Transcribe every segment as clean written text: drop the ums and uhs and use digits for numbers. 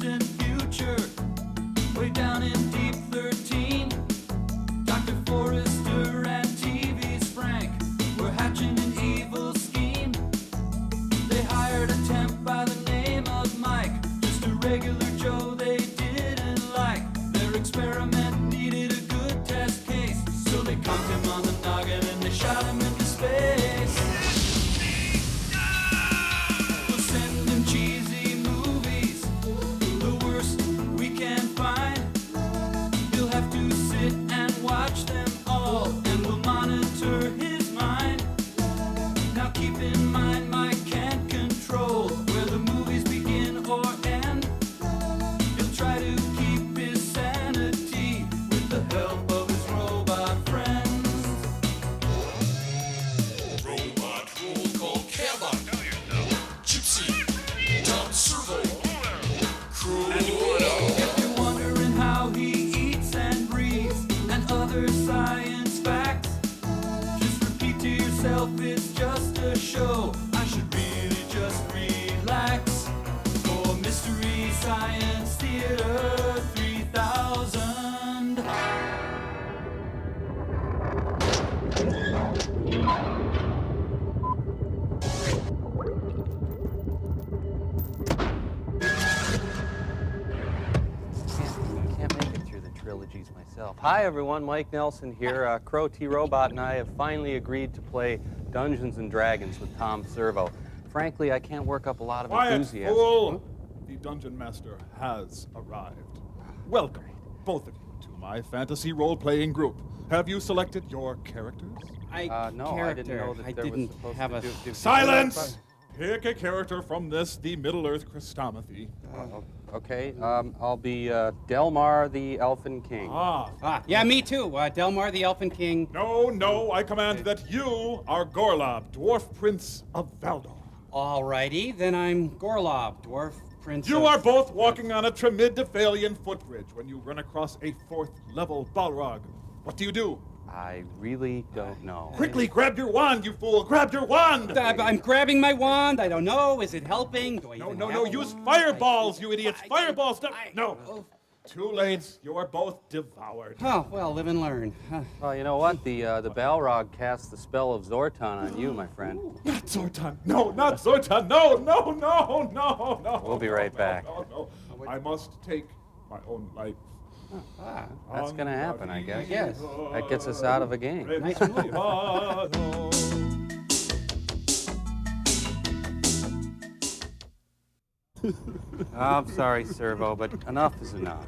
distant future, way down in deep 13. Dr. Forrester and TV's Frank were hatching an evil scheme. They hired a temp by the name of Mike, just a regular Joe they didn't like. Their experiment needed a good test case, so they conked him on the noggin and they shot him into space. We'll send him cheesy movies, the worst we can find. He'll have to sit and watch them all, and we'll monitor his mind. Now keep in mind, Mike can't control where the movies begin or end. He'll try to keep his sanity with the help of his robot friends. Robot roll call Cabot. Gypsy. Tom Servo. Crew. If you're wondering how he eats and breathes and other science facts, just repeat to yourself it's just a show. I should really just relax. For Mystery Science Theater 3000. Can't make it through the trilogies myself. Hi everyone, Mike Nelson here. Crow T Robot and I have finally agreed to play Dungeons and Dragons with Tom Servo. Frankly, I can't work up a lot of Quiet, enthusiasm. fool! The Dungeon Master has arrived. Welcome, both of you, to my fantasy role-playing group. Have you selected your characters? No, I didn't know that there was supposed have to a do Silence! Pick a character from this, the Middle-earth Christomathy. Okay, I'll be Delmar the Elfin King. Yeah, me too. Delmar the Elfin King. No, I command that you are Gorlob, Dwarf Prince of Valdor. Alrighty, then I'm Gorlob, Dwarf Prince You of... are both walking on a Tremidophalian footbridge when you run across a 4th-level Balrog. What do? I really don't know. Quickly, grab your wand, you fool! Grab your wand! I'm grabbing my wand. I don't know. Is it helping? Do I even No, have a use wand? fireballs, you idiots! Fireballs! No! Oh. Too late. You are both devoured. Oh, well, live and learn. Well, you know what? The Balrog cast the spell of Zorton on you, my friend. Not Zorton! No, not Zorton! No! We'll be right back. No. I must take my own life. That's gonna happen, I guess. Yes. That gets us out of a game. Nice move. I'm sorry, Servo, but enough is enough.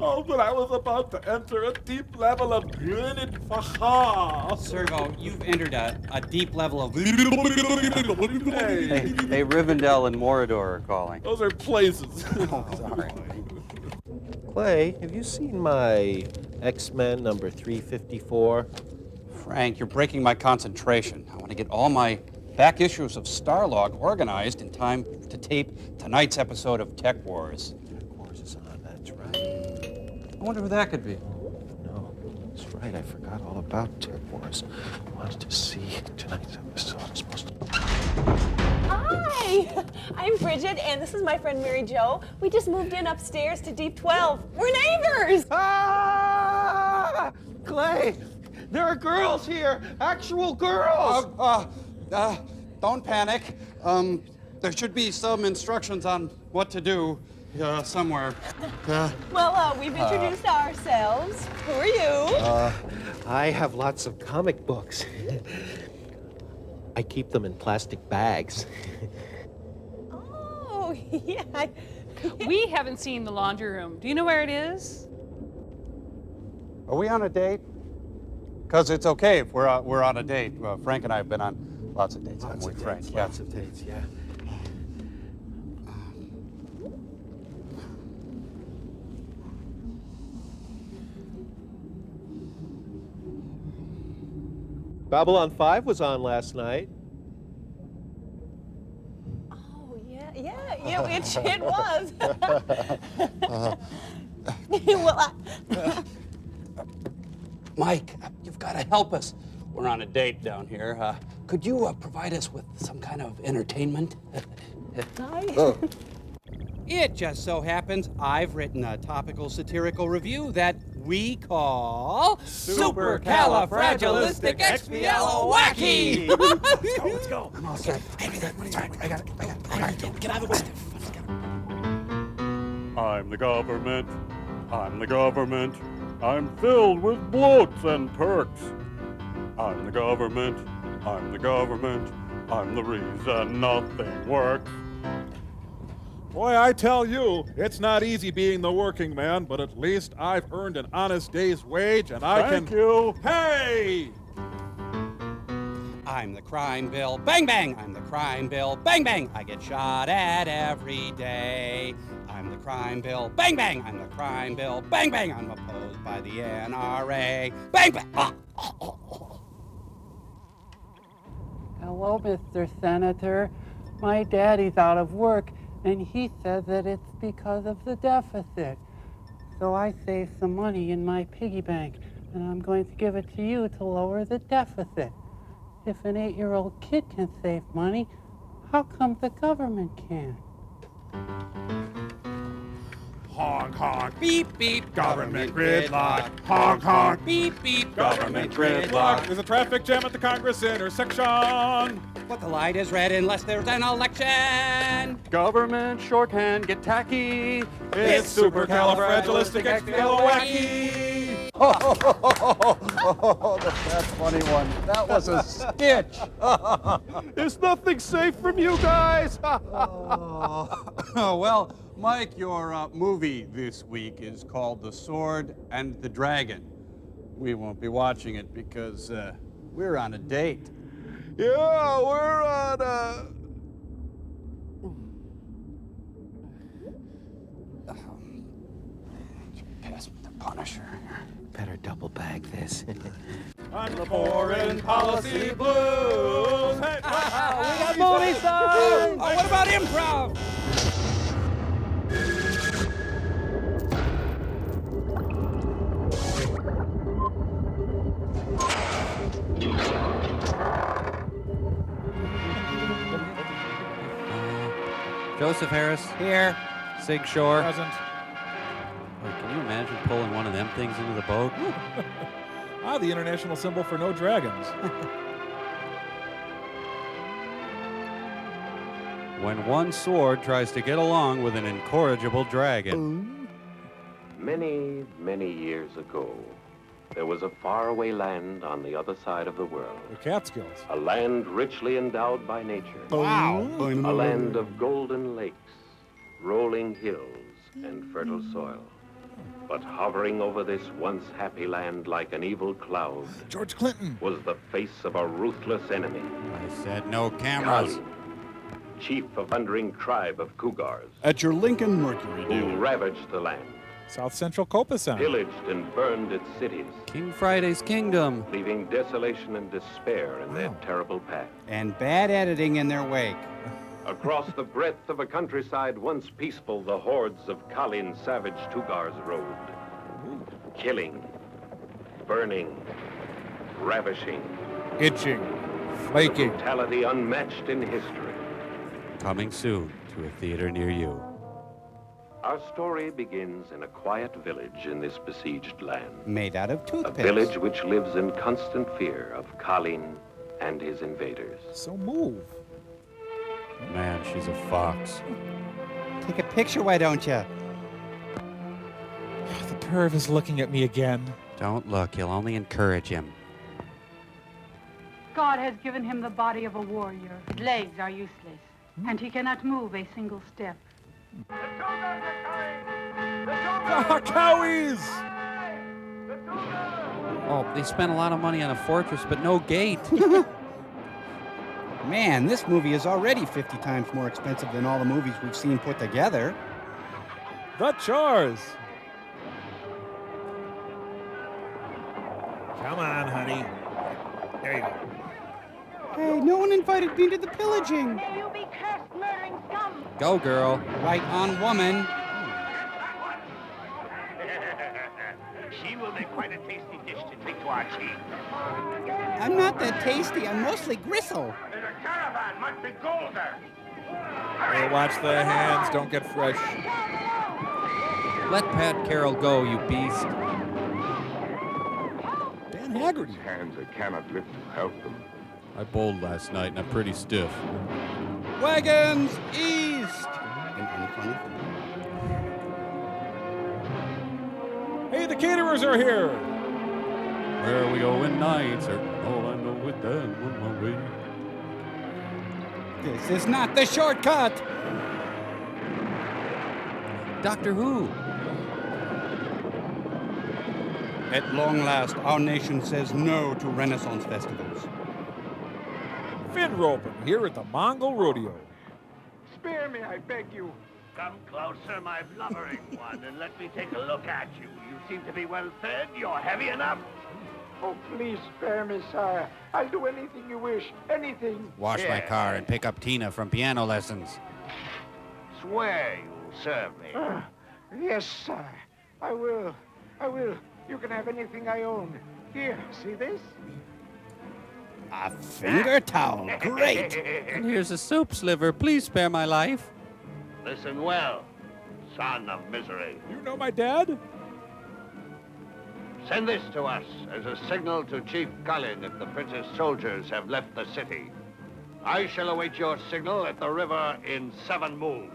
Oh, but I was about to enter a deep level of Grinit Fahar. Servo, you've entered a deep level of... Hey, Rivendell and Mordor are calling. Those are places. Oh, sorry. Clay, have you seen my X-Men number 354? Frank, you're breaking my concentration. I want to get all my back issues of Starlog organized in time to tape tonight's episode of Tech Wars. Tech Wars is on, that's right. I wonder who that could be. No, that's right, I forgot all about Tech Wars. I wanted to see tonight's episode. I'm supposed to... Hi, I'm Bridget, and this is my friend Mary Jo. We just moved in upstairs to Deep 12. We're neighbors! Ah! Clay, there are girls here, actual girls! Don't panic. There should be some instructions on what to do somewhere. Well, we've introduced ourselves. Who are you? I have lots of comic books. I keep them in plastic bags. Oh, yeah. We haven't seen the laundry room. Do you know where it is? Are we on a date? Because it's okay if we're on a date. Frank and I have been on lots of dates. Lots of Frank. dates, Yeah. lots of dates, yeah. Babylon 5 was on last night. Oh, yeah, it was. Well, Mike, you've got to help us. We're on a date down here. Could you provide us with some kind of entertainment? It just so happens I've written a topical satirical review that we call Supercalifragilisticexpialidocious. Let's go. I'm all set. I got it. Get out of the way. I'm the government. I'm the government. I'm filled with bloats and perks. I'm the government. I'm the government. I'm the reason nothing works. Boy, I tell you, it's not easy being the working man, but at least I've earned an honest day's wage, and I Thank you. Hey! I'm the crime bill, bang bang. I'm the crime bill, bang bang. I get shot at every day. I'm the crime bill, bang bang. I'm the crime bill, bang bang. I'm opposed by the NRA, bang bang. Hello, Mr. Senator. My daddy's out of work, and he says that it's because of the deficit. So I saved some money in my piggy bank, and I'm going to give it to you to lower the deficit. If an 8-year-old kid can save money, how come the government can't? Honk, honk. Beep beep, Government gridlock. Honk, honk. Beep beep, Government gridlock. There's a traffic jam at the Congress intersection. But the light is red unless there's an election. Government shorthand, get tacky. It's supercalifragilisticexpialidocious. That's a funny one. That was a stitch. There's nothing safe from you guys. Oh, well, Mike, your movie this week is called The Sword and the Dragon. We won't be watching it because we're on a date. Yeah, we're on a... Pass me the Punisher. Better double bag this. On the foreign policy blues. Hey, We got movie signs. Oh, what about improv? Joseph Harris. Here. Sig Shore. Present. Wait, can you imagine pulling one of them things into the boat? The international symbol for no dragons. When one sword tries to get along with an incorrigible dragon. Many, many years ago, there was a faraway land on the other side of the world. The Catskills. A land richly endowed by nature. Wow. A land of golden lakes, rolling hills, and fertile soil. But hovering over this once happy land like an evil cloud George Clinton. was the face of a ruthless enemy. I said no cameras. Kali, chief of thundering tribe of Cougars, At your Lincoln Mercury who ravaged the land, South Central Copasan. pillaged and burned its cities, King Friday's kingdom. leaving desolation and despair in their terrible path. And bad editing in their wake. Across the breadth of a countryside once peaceful, the hordes of Kalin savage Cougars rode, killing, burning, ravishing, Itching. Flaking. brutality unmatched in history. Coming soon to a theater near you. Our story begins in a quiet village in this besieged land. Made out of A toothpicks. village which lives in constant fear of Kalin and his invaders. So move. Man, she's a fox. Take a picture, why don't you? The perv is looking at me again. Don't look, you'll only encourage him. God has given him the body of a warrior. His legs are useless, and he cannot move a single step. Cowies! Oh, they spent a lot of money on a fortress, but no gate. Man, this movie is already 50 times more expensive than all the movies we've seen put together. The chores. Come on, honey. There you go. Hey, no one invited me to the pillaging. May you be cursed, murdering scum! Go, girl. Right on, woman. She will make quite a tasty dish to take to our chief. I'm not that tasty. I'm mostly gristle. The caravan must be colder. Hey, watch the hands. Don't get fresh. Let Pat Carroll go, you beast. Dan Haggerty. Hands I cannot lift to help them. I bowled last night and I'm pretty stiff. Wagons east! Hey, the caterers are here. Where are we going night, sir? All I know is that on my way. This is not the shortcut! Doctor Who. At long last, our nation says no to Renaissance festivals. Fin roping here at the Mongol Rodeo. Spare me, I beg you. Come closer, my blubbering one, and let me take a look at you. You seem to be well fed. You're heavy enough. Oh, please spare me, sire. I'll do anything you wish. Anything. Wash my car and pick up Tina from piano lessons. Swear you'll serve me. Yes, sire. I will. I will. You can have anything I own. Here, see this? A finger towel. Great. And here's a soup sliver. Please spare my life. Listen well, son of misery. You know my dad? Send this to us as a signal to Chief Cullen if the prince's soldiers have left the city. I shall await your signal at the river in 7 moons.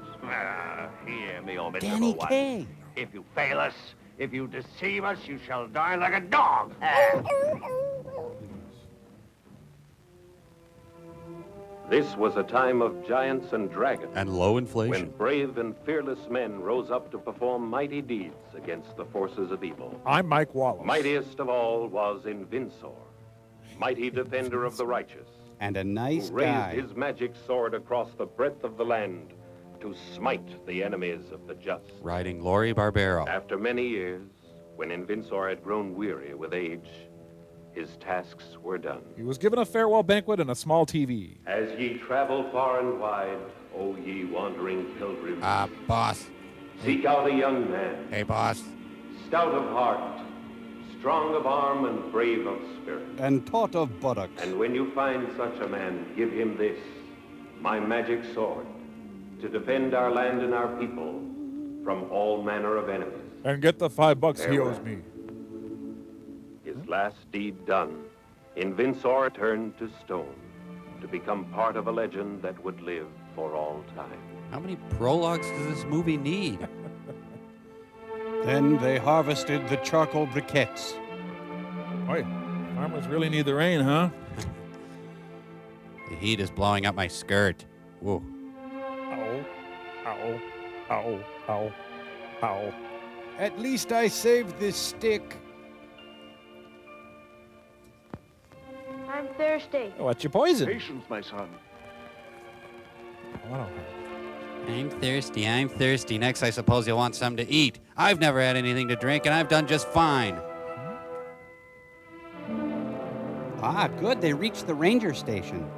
Hear me, O miserable Danny one. Kaye. If you fail us, if you deceive us, you shall die like a dog. This was a time of giants and dragons. And low inflation. When brave and fearless men rose up to perform mighty deeds against the forces of evil. I'm Mike Wallace. Mightiest of all was Invinsor, mighty defender of the righteous. And a nice who raised guy. his magic sword across the breadth of the land to smite the enemies of the just. Riding Laurie Barbero. After many years, when Invinsor had grown weary with age, his tasks were done. He was given a farewell banquet and a small TV. As ye travel far and wide, O ye wandering pilgrims, Boss. seek out a young man, Hey, boss. stout of heart, strong of arm and brave of spirit. And taut of buttocks. And when you find such a man, give him this, my magic sword, to defend our land and our people from all manner of enemies. And get the $5 he Farewell. owes me. His last deed done, Invinsor turned to stone to become part of a legend that would live for all time. How many prologues does this movie need? Then they harvested the charcoal briquettes. Wait, farmers really need the rain, huh? The heat is blowing up my skirt. Whoa. Ow, ow, ow, ow, ow. At least I saved this stick. I'm thirsty. What's your poison? Patience, my son. Oh, I'm thirsty. I'm thirsty. Next, I suppose you'll want something to eat. I've never had anything to drink, and I've done just fine. Ah, good. They reached the ranger station.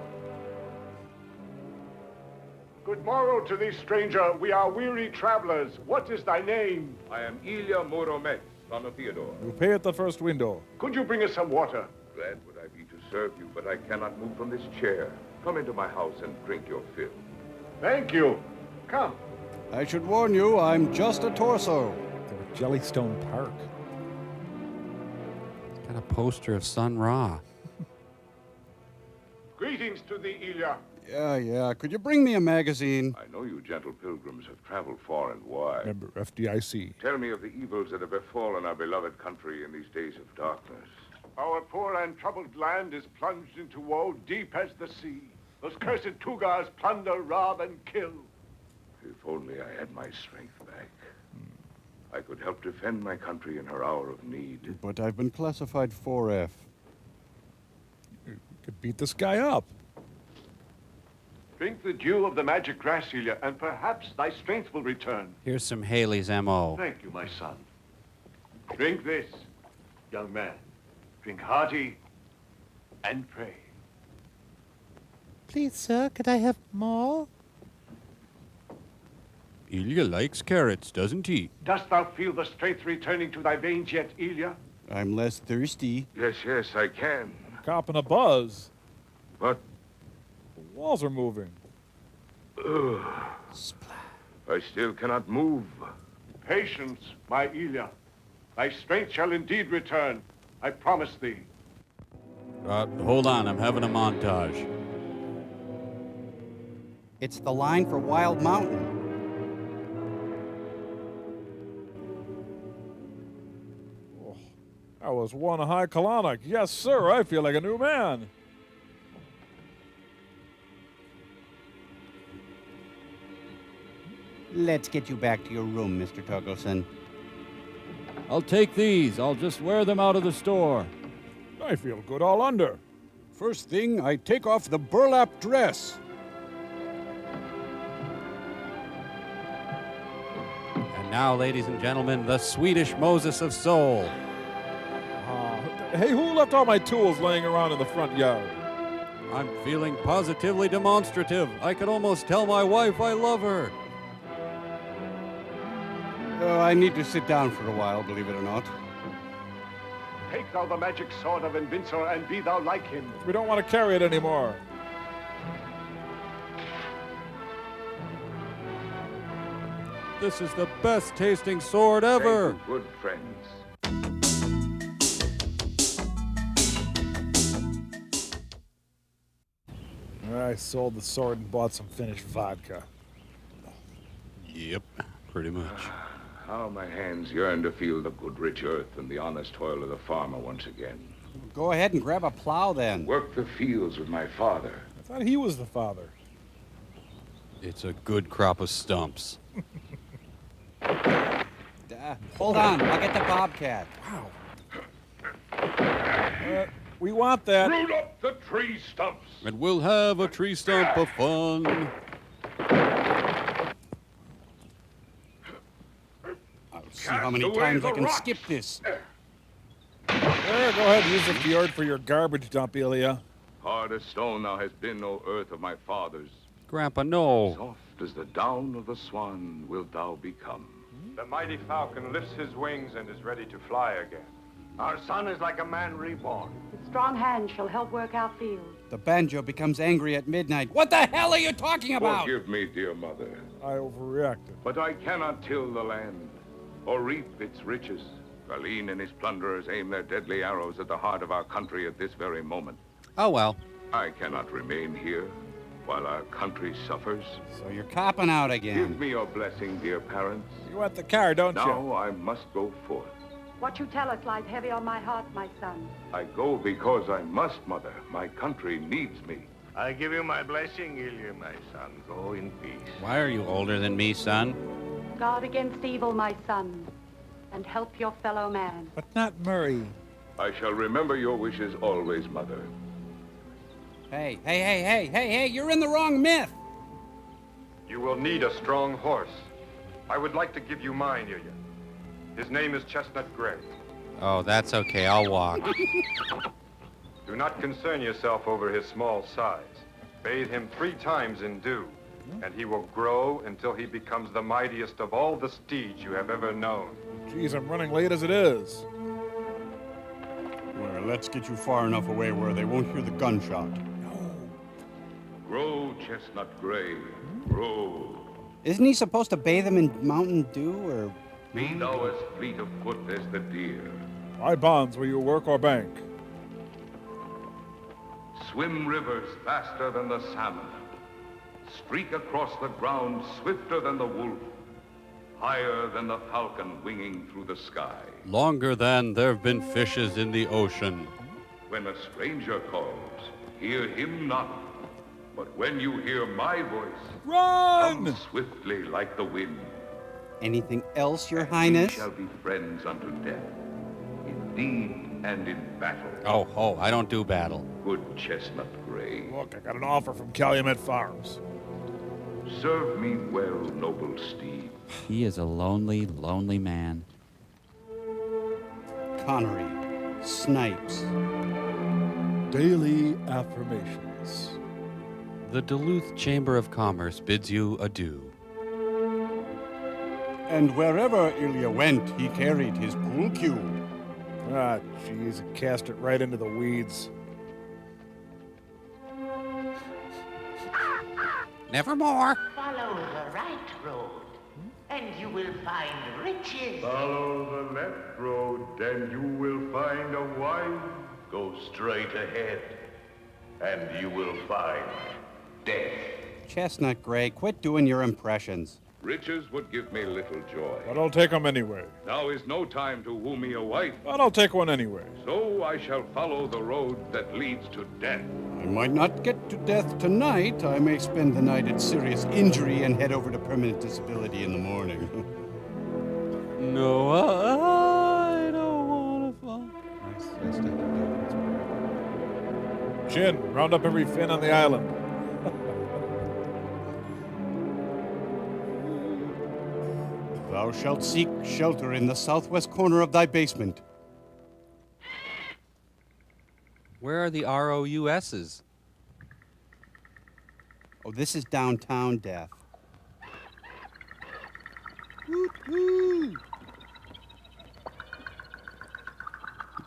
Good morrow to thee, stranger. We are weary travelers. What is thy name? I am Ilya Moromet, son of Theodore. you pay at the first window. Could you bring us some water? Glad would I be to serve you, but I cannot move from this chair. Come into my house and drink your fill. Thank you. Come. I should warn you, I'm just a torso. They're at Jellystone Park. Got a poster of Sun Ra. Greetings to thee, Ilya. Yeah. Could you bring me a magazine? I know you gentle pilgrims have traveled far and wide. Member FDIC. Tell me of the evils that have befallen our beloved country in these days of darkness. Our poor and troubled land is plunged into woe deep as the sea. Those cursed Tugars plunder, rob, and kill. If only I had my strength back. I could help defend my country in her hour of need. But I've been classified 4F. You could beat this guy up. Drink the dew of the magic grass, Ilya, and perhaps thy strength will return. Here's some Haley's M.O. Thank you, my son. Drink this, young man. Drink hearty and pray. Please, sir, could I have more? Ilya likes carrots, doesn't he? Dost thou feel the strength returning to thy veins yet, Ilya? I'm less thirsty. Yes, I can. Cop in a buzz. But The walls are moving. I still cannot move. Patience, my Ilya. Thy strength shall indeed return. I promise thee. Hold on, I'm having a montage. It's the line for Wild Mountain. That was one high colonic. Yes, sir. I feel like a new man. Let's get you back to your room, Mr. Torgelson. I'll take these. I'll just wear them out of the store. I feel good all under. First thing, I take off the burlap dress. And now, ladies and gentlemen, the Swedish Moses of Soul. Hey, who left all my tools laying around in the front yard? I'm feeling positively demonstrative. I could almost tell my wife I love her. Oh, I need to sit down for a while, believe it or not. Take thou the magic sword of Invincible and be thou like him. We don't want to carry it anymore. This is the best tasting sword ever. Thank you, good friends. I sold the sword and bought some finished vodka. Yep, pretty much. How my hands yearn to feel the good rich earth and the honest toil of the farmer once again. Go ahead and grab a plow then. Work the fields with my father. I thought he was the father. It's a good crop of stumps. Hold on, I'll get the bobcat. Wow. We want that. Root up the tree stumps. And we'll have a tree stump of fun. I'll see how many times I can skip this. There, go ahead and use the fjord for your garbage dump, Ilya. Hard as stone thou hast been, O earth of my fathers. Grandpa, no. Soft as the down of the swan wilt thou become. The mighty falcon lifts his wings and is ready to fly again. Our son is like a man reborn. With strong hands shall help work our fields. The banjo becomes angry at midnight. What the hell are you talking about? Forgive me, dear mother. I overreacted. But I cannot till the land or reap its riches. Galeen and his plunderers aim their deadly arrows at the heart of our country at this very moment. Oh, well. I cannot remain here while our country suffers. So you're copping out again. Give me your blessing, dear parents. You want the car, don't you? Now I must go forth. What you tell us lies heavy on my heart, my son. I go because I must, mother. My country needs me. I give you my blessing, Ilya, my son. Go in peace. Why are you older than me, son? Guard against evil, my son, and help your fellow man. But not Murray. I shall remember your wishes always, mother. Hey, you're in the wrong myth. You will need a strong horse. I would like to give you mine, Ilya. His name is Chestnut Gray. Oh, that's okay. I'll walk. Do not concern yourself over his small size. Bathe him 3 times in dew, and he will grow until he becomes the mightiest of all the steeds you have ever known. Geez, I'm running late as it is. Well, let's get you far enough away where they won't hear the gunshot. Grow, Chestnut Gray, grow. Isn't he supposed to bathe him in Mountain Dew, or... Be thou as fleet of foot as the deer. Buy bonds where you work or bank. Swim rivers faster than the salmon. Streak across the ground swifter than the wolf. Higher than the falcon winging through the sky. Longer than there've been fishes in the ocean. When a stranger calls, hear him not. But when you hear my voice, run! Come swiftly like the wind. Anything else, Your We Highness? shall be friends unto death, in deed and in battle. Oh, I don't do battle. Good Chestnut Gray. Look, I got an offer from Calumet Farms. Serve me well, noble steed. He is a lonely, lonely man. Connery, Snipes. Daily affirmations. The Duluth Chamber of Commerce bids you adieu. And wherever Ilya went, he carried his pool cue. Ah, jeez, it cast it right into the weeds. Nevermore. Follow the right road, and you will find riches. Follow the left road, and you will find a wife. Go straight ahead, and you will find death. Chestnut Gray, quit doing your impressions. Riches would give me little joy. But I'll take them anyway. Now is no time to woo me a wife. But I'll take one anyway. So I shall follow the road that leads to death. I might not get to death tonight. I may spend the night at serious injury and head over to permanent disability in the morning. No, I don't want to fall. Chin, round up every fin on the island. Thou shalt seek shelter in the southwest corner of thy basement. Where are the ROUSs? Oh, this is downtown death.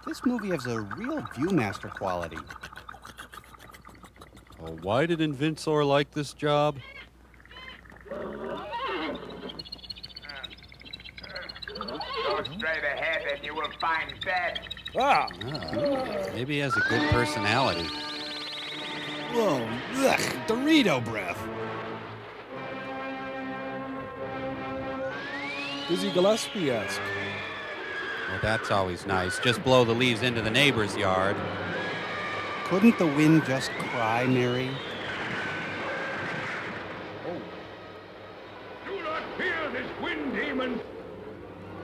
This movie has a real Viewmaster quality. Oh, why did Invincior like this job? Go straight ahead, and you will find death. Ah! Maybe he has a good personality. Whoa, ugh, Dorito breath. Dizzy Gillespie-esque. Well, that's always nice. Just blow the leaves into the neighbor's yard. Couldn't the wind just cry, Mary? Do not fear this wind demon.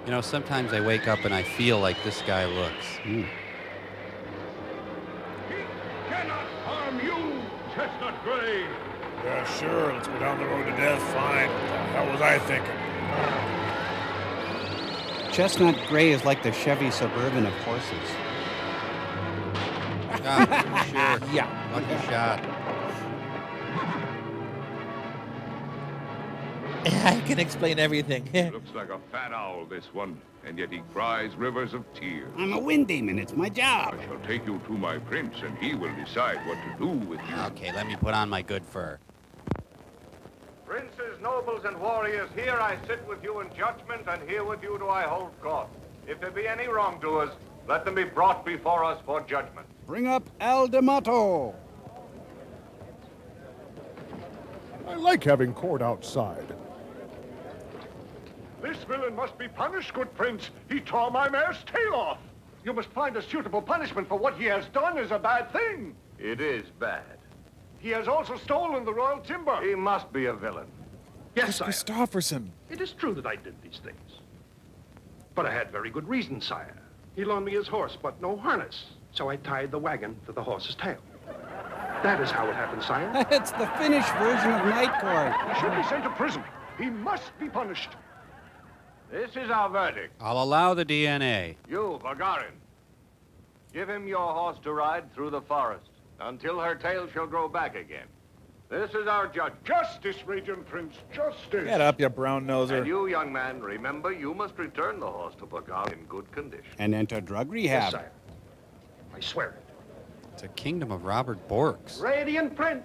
You know, sometimes I wake up and I feel like this guy looks. He cannot harm you, Chestnut Gray. Yeah, sure. Let's go down the road to death. Fine. What the hell was I thinking? Chestnut Gray is like the Chevy Suburban of horses. Ah, sure. Yeah. Lucky shot. I can explain everything. Looks like a fat owl, this one, and yet he cries rivers of tears. I'm a wind demon. It's my job. I shall take you to my prince, and he will decide what to do with you. Okay, let me put on my good fur. Princes, nobles, and warriors, here I sit with you in judgment, and here with you do I hold court. If there be any wrongdoers, let them be brought before us for judgment. Bring up Al D'Amato. I like having court outside. This villain must be punished, good prince. He tore my mare's tail off. You must find a suitable punishment, for what he has done is a bad thing. It is bad. He has also stolen the royal timber. He must be a villain. Yes, sire. Christopherson. It is true that I did these things. But I had very good reason, sire. He loaned me his horse, but no harness. So I tied the wagon to the horse's tail. That is how it happened, sire. It's the finished version of Night Court. He should be sent to prison. He must be punished. This is our verdict. I'll allow the DNA. You, Bargarin, give him your horse to ride through the forest until her tail shall grow back again. This is our judgment. Justice, Radiant Prince, justice. Get up, you brown noser. And you, young man, remember you must return the horse to Bargarin in good condition. And enter drug rehab. Yes, sire. I swear it. It's a kingdom of Robert Borks. Radiant Prince,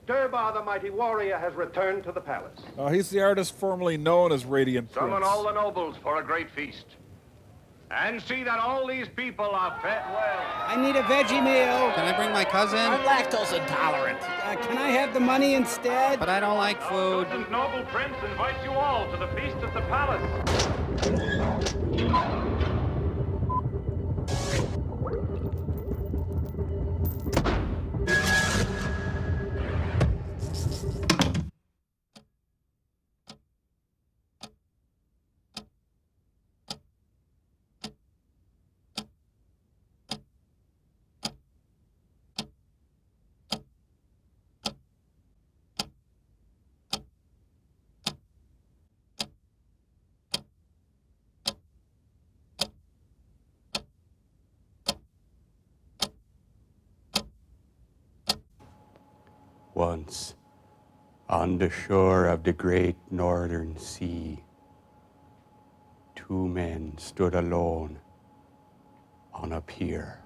Durbar the mighty warrior has returned to the palace. He's the artist formerly known as Radiant Prince. Summon all the nobles for a great feast. And see that all these people are fed well. I need a veggie meal. Can I bring my cousin? I'm lactose intolerant. Can I have the money instead? But I don't like food. Our noble prince invites you all to the feast at the palace. Once, on the shore of the great northern sea, two men stood alone on a pier.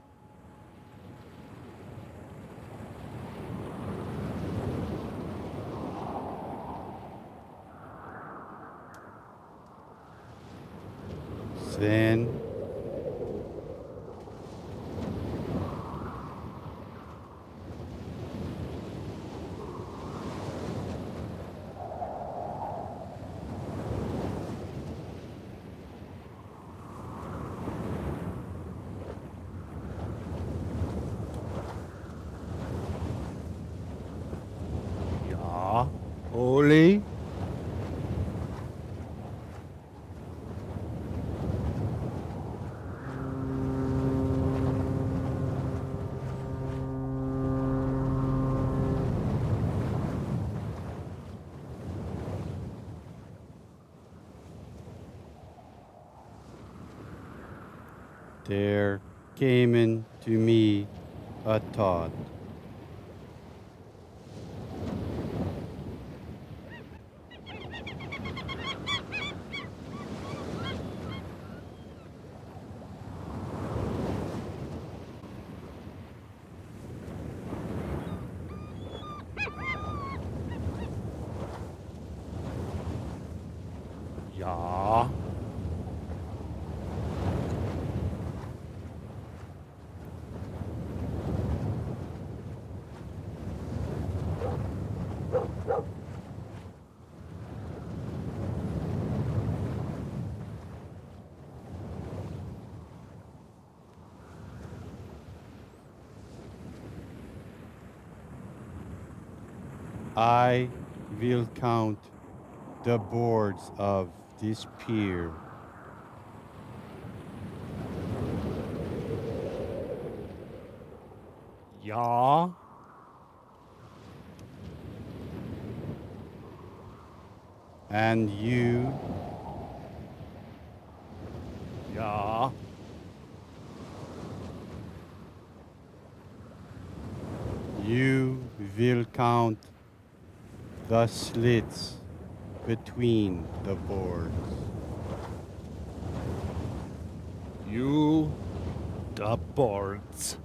Then Ja, Oli? there came into me a thought. Ja. I will count the boards of this pier. Ja. And you, Ja. you will count the slits between the boards. You, the boards.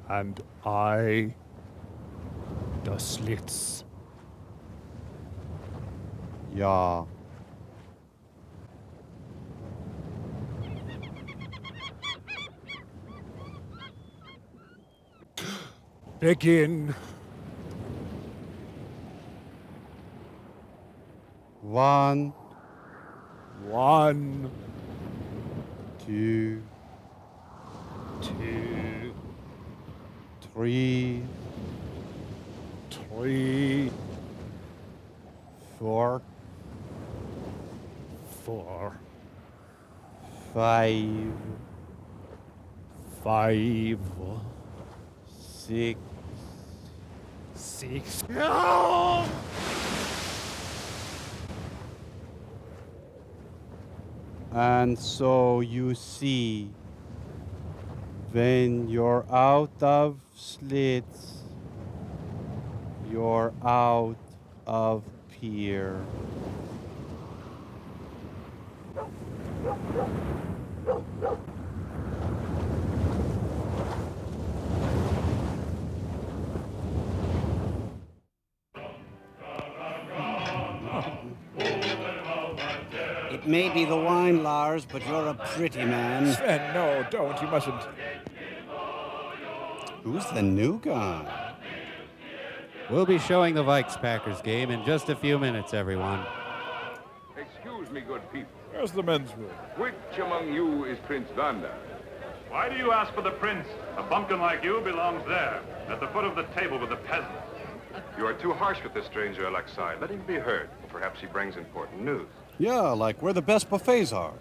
And I, the slits. Ja. Begin. 1, 1, 2, 2, 3, 3, 4, 4, 5, 5, 6, 6. No! And so you see, when you're out of slits, you're out of pier. It may be the wine, Lars, but you're a pretty man. Sven, no, don't. You mustn't. Who's the new guy? We'll be showing the Vikes-Packers game in just a few minutes, everyone. Excuse me, good people. Where's the men's room? Which among you is Prince Vanda? Why do you ask for the prince? A bumpkin like you belongs there, at the foot of the table with the peasants. You are too harsh with this stranger, Alexei. Let him be heard. Perhaps he brings important news. Yeah, like where the best buffets are.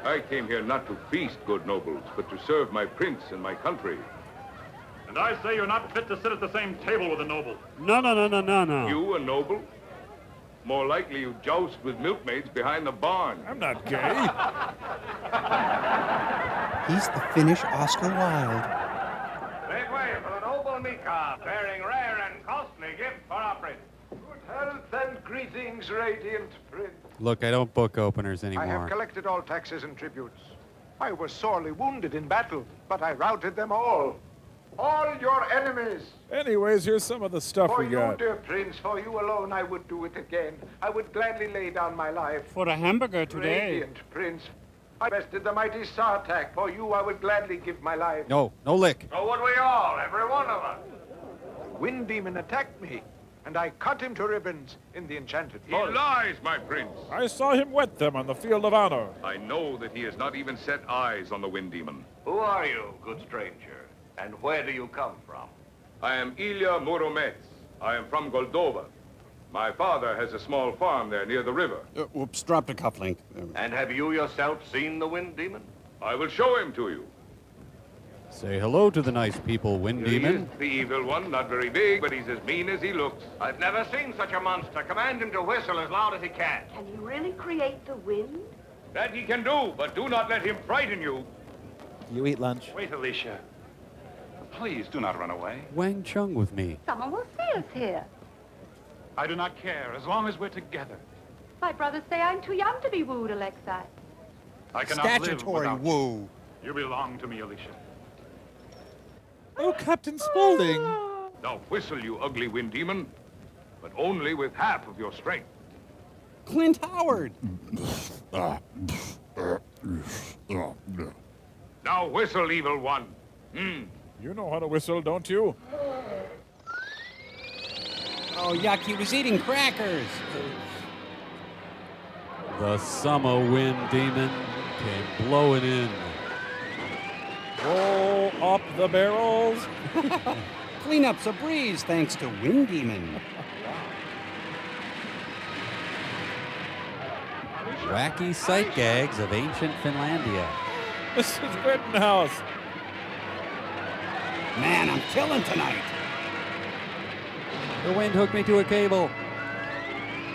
I came here not to feast, good nobles, but to serve my prince and my country. And I say you're not fit to sit at the same table with a noble. No. You, a noble? More likely you joust with milkmaids behind the barn. I'm not gay. He's the Finnish Oscar Wilde. Make way for the noble Mika, bearing rare and costly gift for our prince. Good health and greetings, radiant prince. Look, I don't book openers I have anymore. collected all taxes and tributes. I was sorely wounded in battle, but I routed them all. all your enemies. Anyways, here's some of the stuff For we you, got. dear Prince, for you alone, I would do it again. I would gladly lay down my life. For a hamburger today. Radiant Prince, I bested the mighty Sartak. For you, I would gladly give my life. No lick. So would we all, every one of us. Wind Demon attacked me, and I cut him to ribbons in the enchanted He forest. lies, my prince. I saw him wet them on the field of honor. I know that he has not even set eyes on the Wind Demon. Who are you, good stranger? And where do you come from? I am Ilya Muromets. I am from Goldova. My father has a small farm there near the river. Oops, dropped a cufflink. And have you yourself seen the Wind Demon? I will show him to you. Say hello to the nice people, Wind He Demon. is the evil one, not very big, but he's as mean as he looks. I've never seen such a monster. Command him to whistle as loud as he can. Can you really create the wind? That he can do, but do not let him frighten you. You eat lunch. Wait, Alicia. Please do not run away. Wang Chung with me. Someone will see us here. I do not care, as long as we're together. My brothers say I'm too young to be wooed, Alexei. I cannot live Statutory without woo. you. belong to me, Alicia. Oh, Captain Spaulding. Now whistle, you ugly Wind Demon, but only with half of your strength. Clint Howard. Now whistle, evil one. You know how to whistle, don't you? Oh, yuck, he was eating crackers. The summer Wind Demon came blowing in. Roll up the barrels. Cleanup's a breeze thanks to Wind Demon. Wacky sight gags of ancient Finlandia. Mrs. Rittenhouse. Man, I'm killing tonight. The wind hooked me to a cable.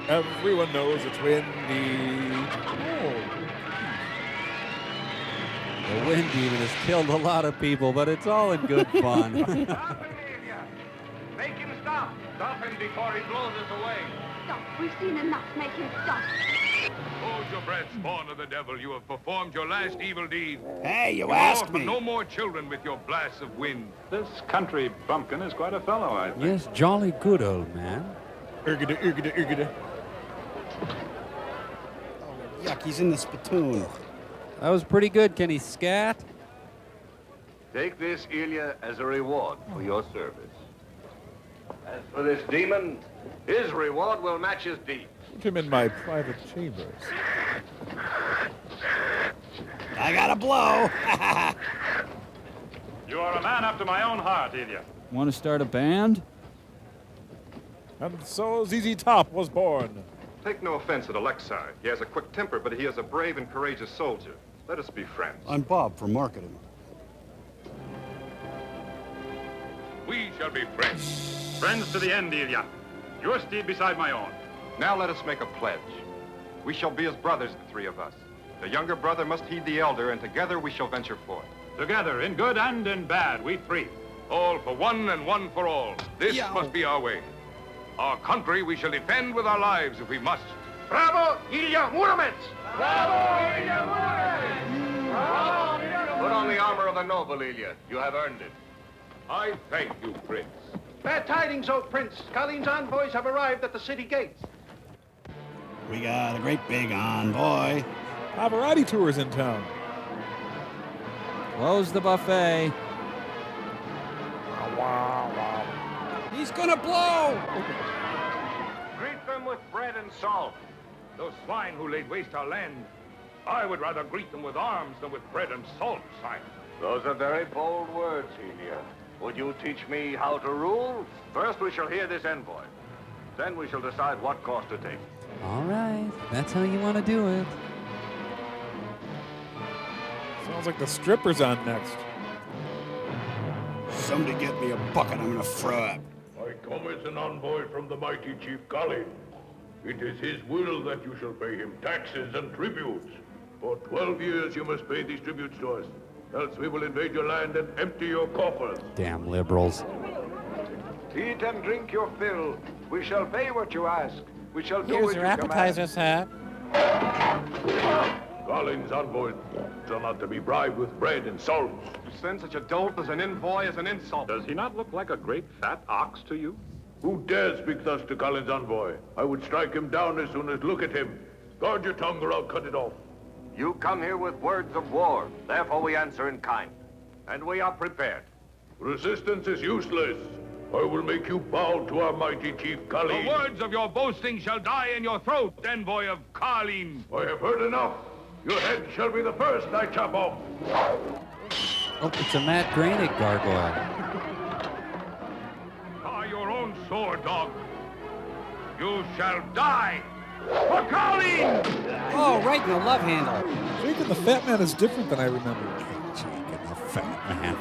Everyone knows it's windy. The Wind Demon has killed a lot of people, but it's all in good fun. Make him stop. Stop him before he blows us away. Stop. We've seen enough. Make him stop. Hold your breath, spawn of the devil. You have performed your last evil deed. Hey, you asked orphan me. No more children with your blasts of wind. This country bumpkin is quite a fellow, I think. Yes, jolly good, old man. Urgida, urgida, urgida. Yuck, he's in the spittoon. That was pretty good. Can he scat? Take this, Ilya, as a reward for your service. As for this demon, his reward will match his deed. Put him in my private chambers. I got a blow. You are a man after my own heart, Ilya. Want to start a band? And so ZZ Top was born. Take no offense at Alexei. He has a quick temper, but he is a brave and courageous soldier. Let us be friends. I'm Bob from marketing. We shall be friends. Friends to the end, Ilya. Your steed beside my own. Now let us make a pledge. We shall be as brothers, the three of us. The younger brother must heed the elder, and together we shall venture forth. Together, in good and in bad, we three. All for one and one for all. This must be our way. Our country we shall defend with our lives if we must. Bravo, Ilya Muromets! Bravo, Ilya Muromets! Bravo, Ilya Muromets! Put on the armor of a noble, Ilya. You have earned it. I thank you, Prince. Bad tidings, O Prince. Kaline's envoys have arrived at the city gates. We got a great big envoy. Pavarotti tours in town. Close the buffet. He's gonna blow. Greet them with bread and salt. Those swine who laid waste our land, I would rather greet them with arms than with bread and salt, sire. Those are very bold words, Ilya. Would you teach me how to rule? First, we shall hear this envoy. Then we shall decide what course to take. All right, that's how you want to do it. Sounds like the stripper's on next. Somebody get me a bucket. I'm gonna throw it. I come as an envoy from the mighty Chief Kaline. It is his will that you shall pay him taxes and tributes. For 12 years you must pay these tributes to us, else we will invade your land and empty your coffers. Damn liberals. Eat and drink your fill. We shall pay what you ask. We shall do Here's what your you appetizer, sir. Colin's envoys are not to be bribed with bread and salt. To send such a dolt as an envoy is an insult. Does he not look like a great fat ox to you? Who dares speak thus to Colin's envoy? I would strike him down as soon as look at him. Guard your tongue or I'll cut it off. You come here with words of war. Therefore we answer in kind. And we are prepared. Resistance is useless. I will make you bow to our mighty chief, Kalin. The words of your boasting shall die in your throat, envoy of Kalin. I have heard enough. Your head shall be the first I chop off. Oh, it's a Matt Groening gargoyle. By your own sword, dog. You shall die for Kalin! Oh, right in the love handle. Jake and the Fat Man is different than I remember. Jake and the Fat Man.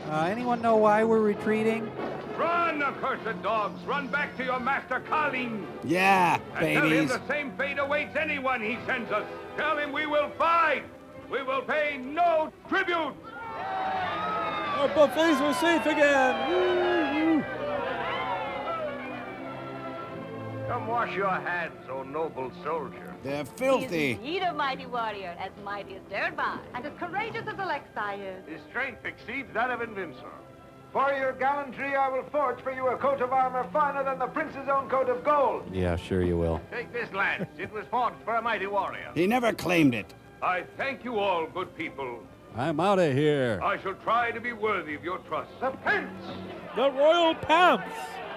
Anyone know why we're retreating? Run, accursed dogs! Run back to your master Kalin! Yeah, And tell him babies. the same fate awaits anyone he sends us. Tell him we will fight! We will pay no tribute! Our buffets are safe again! Woo, woo. Come wash your hands, O noble soldier. They're He filthy. is indeed a mighty warrior, as mighty as Durban. And as courageous as Alexei is. His strength exceeds that of Invincible. For your gallantry, I will forge for you a coat of armor finer than the prince's own coat of gold. Yeah, sure you will. Take this lance. It was fought for a mighty warrior. He never claimed it. I thank you all, good people. I'm out of here. I shall try to be worthy of your trust. The prince! The royal pants!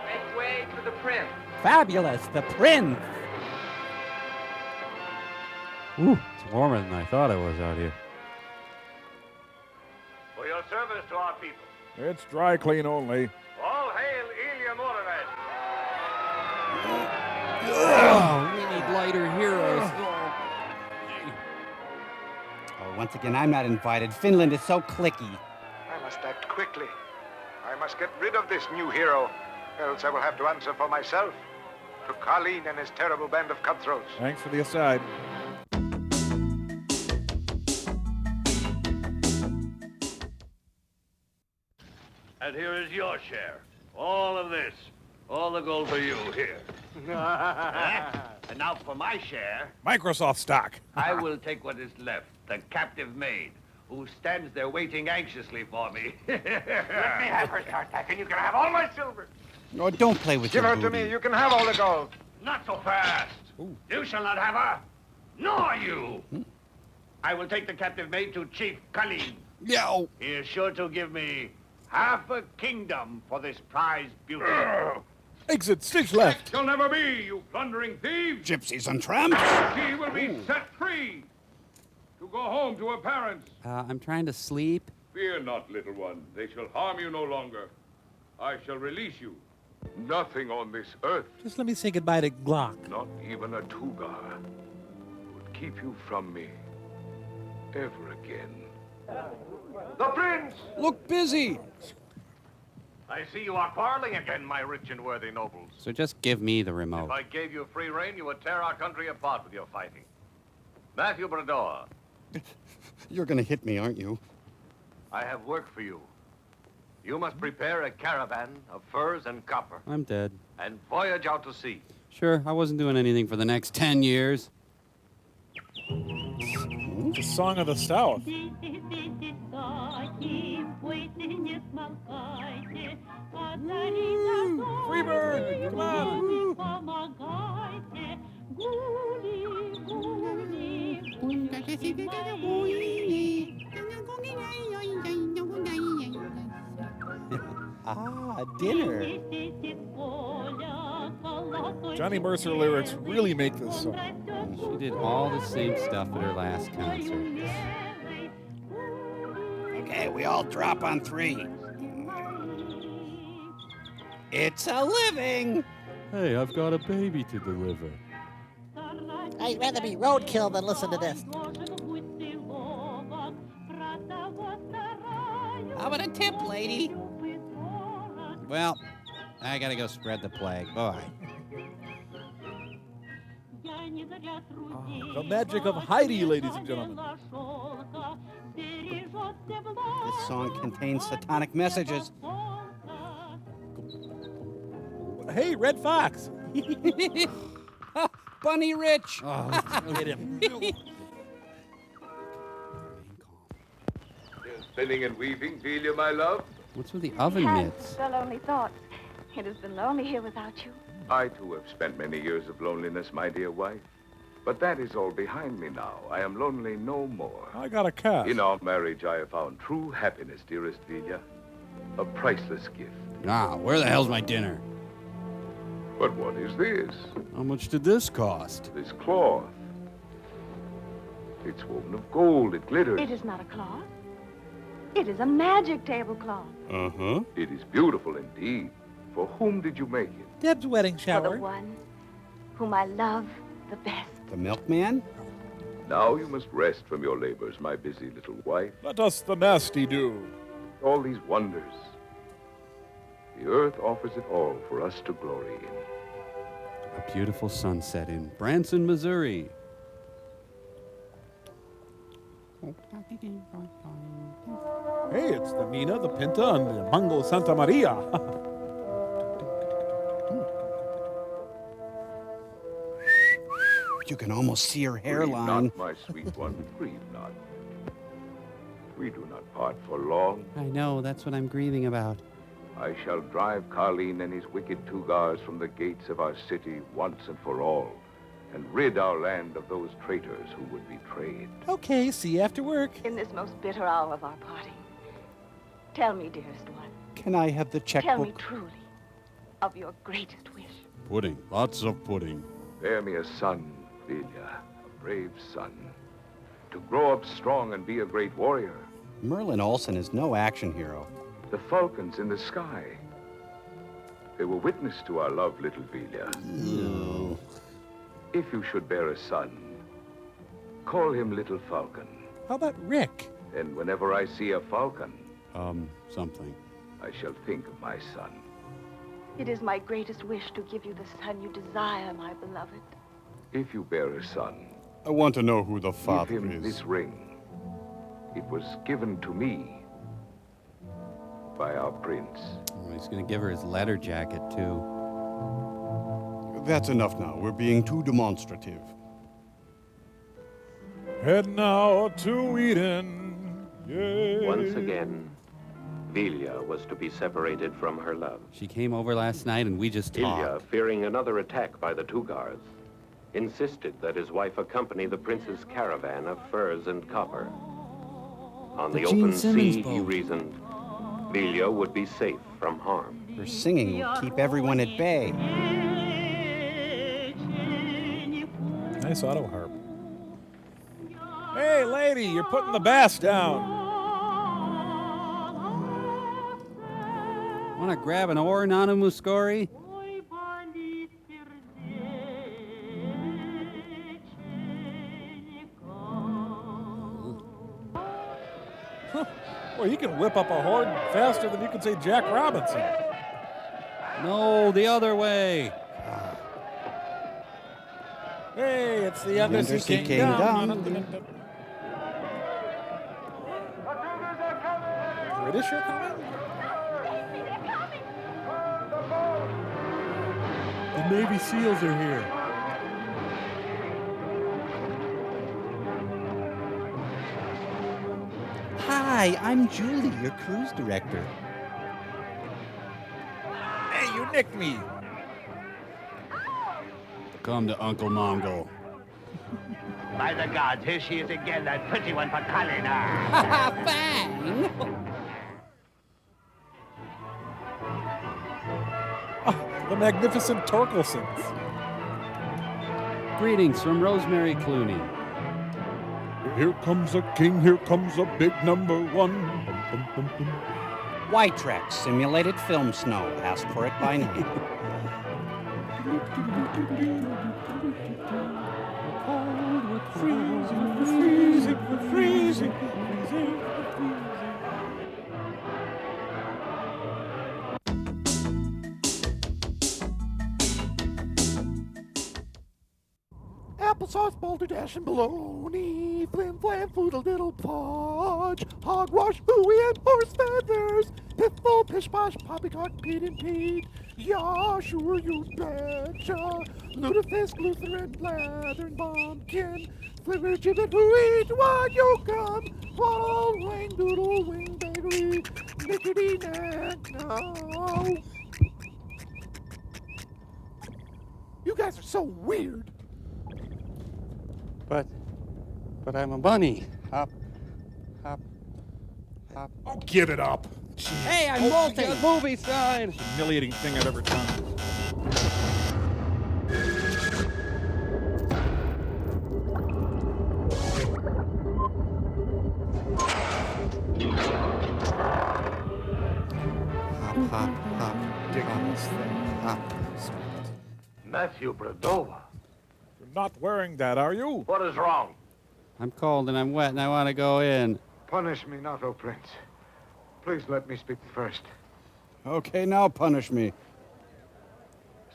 Make way to the prince. Fabulous, the prince. Ooh, it's warmer than I thought it was out here. For your service to our people. It's dry clean only. All hail Ilya Muramed. Oh, we need lighter heroes. Oh, once again, I'm not invited. Finland is so cliquey. I must act quickly. I must get rid of this new hero, else I will have to answer for myself to Kalin and his terrible band of cutthroats. Thanks for the aside. And here is your share. All of this. All the gold for you here. And now for my share, Microsoft stock. I will take what is left, the captive maid, who stands there waiting anxiously for me. Let me have her, Tartak, and you can have all my silver. Oh, don't play with Give your her to booty. me. You can have all the gold. Not so fast. Ooh. You shall not have her, nor you. I will take the captive maid to Chief Kalin. Yo. He is sure to give me half a kingdom for this prize beauty. Exit stage left. Shall never be, you plundering thieves! Gypsies and tramps. She will be set free to go home to her parents. I'm trying to sleep. Fear not, little one. They shall harm you no longer. I shall release you. Nothing on this earth, Just let me say goodbye to Glock. not even a Tugar, would keep you from me ever again. The prince! Look busy. I see you are quarreling again, my rich and worthy nobles. So just give me the If remote. I gave you free rein, you would tear our country apart with your fighting. Matthew Brador, You're gonna hit me, aren't you? I have work for you. You must prepare a caravan of furs and copper I'm dead. and voyage out to sea. Sure, I wasn't doing anything for the next 10 years. It's a song of the South. Freebird, come on. Dinner. Johnny Mercer lyrics really make this song. She did all the same stuff at her last concert. Okay, we all drop on 3. It's a living. Hey, I've got a baby to deliver. I'd rather be roadkill than listen to this. How about a tip, lady? Well, I gotta go spread the plague. Bye. The magic of Heidi, ladies and gentlemen. This song contains satanic messages. Hey, Red Fox. Bunny Rich! Oh, hit him. Spinning and weaving, Delia, my love? What's with the oven mitts? The lonely thoughts. It has been lonely here without you. I, too, have spent many years of loneliness, my dear wife. But that is all behind me now. I am lonely no more. I got a cat. In our marriage, I have found true happiness, dearest Delia. A priceless gift. Ah, where the hell's my dinner? But what is this? How much did this cost? This cloth. It's woven of gold. It glitters. It is not a cloth. It is a magic tablecloth. Uh-huh. It is beautiful indeed. For whom did you make it? Deb's wedding For shower. the one whom I love the best. The milkman? Now you must rest from your labors, my busy little wife. Let us the nasty do. All these wonders. The earth offers it all for us to glory in. A beautiful sunset in Branson, Missouri. Hey, it's the Mina, the Pinta, and the Mango Santa Maria. You can almost see her Grieve hairline. not, my sweet one, grieve not. We do not part for long. I know, that's what I'm grieving about. I shall drive Carleen and his wicked Tugars from the gates of our city once and for all, and rid our land of those traitors who would betray it. Okay, see you after work. In this most bitter hour of our parting, tell me, dearest one, Can I have the tell me checkbook? truly of your greatest wish. Pudding. Lots of pudding. Bear me a son, Delia, a brave son, to grow up strong and be a great warrior. Merlin Olsen is no action hero. The falcons in the sky, they were witness to our love, little Delia. No. If you should bear a son, call him Little Falcon. How about Rick? And whenever I see a falcon, Something. I shall think of my son. It is my greatest wish to give you the son you desire, my beloved. If you bear a son, I want to know who the give father him is. this ring. It was given to me by our prince. Oh, he's going to give her his letter jacket, too. That's enough now. We're being too demonstrative. Head now to Eden. Yay. Once again, Delia was to be separated from her love. She came over last night and we just Delia, talked. fearing another attack by the Tugars, insisted that his wife accompany the prince's caravan of furs and copper. On the Gene open Simmons sea, he boat. reasoned, Delia would be safe from harm. Her singing will keep everyone at bay. Nice auto harp. Hey, lady, you're putting the bass down. Want to grab an oar, Nana Muscori? Well, you can whip up a horde faster than you can say Jack Robinson. No, the other way. Hey, it's the Undersea Undersea Kingdom. Kingdom. British are coming? The Navy SEALs are here. Hi, I'm Julie, your cruise director. Hey, you nicked me. Come to Uncle Mongo. By the gods, here she is again, that pretty one for Kalina. Fang! The magnificent Torkelsons. Greetings from Rosemary Clooney. Here comes a king, here comes a big number one. Bum, bum, bum, bum. White Track, simulated film snow. Ask for it by name. Freezing. Applesauce, balderdash, and bologna, flim flam, foodle diddle podge, hogwash, hooey, and horse feathers, piffle, pish posh, poppycock, Pete and Pete, Yeah, sure, you betcha. Lutefisk, Luther, and Blather, and Bumpkin. Fliver, Gibbet, who eat what you come. Waddle, wing, doodle, wing, bakery. Nickety, knack, no. You guys are so weird. But I'm a bunny. Hop, hop, hop. Oh, give it up. Hey, I'm molting. Movie sign. Humiliating thing I've ever done. Hop, hop, Ridiculous thing. hop. Matthew Bradova. You're not wearing that, are you? What is wrong? I'm cold and I'm wet and I want to go in. Punish me not, O Prince. Please let me speak first. Okay, now punish me.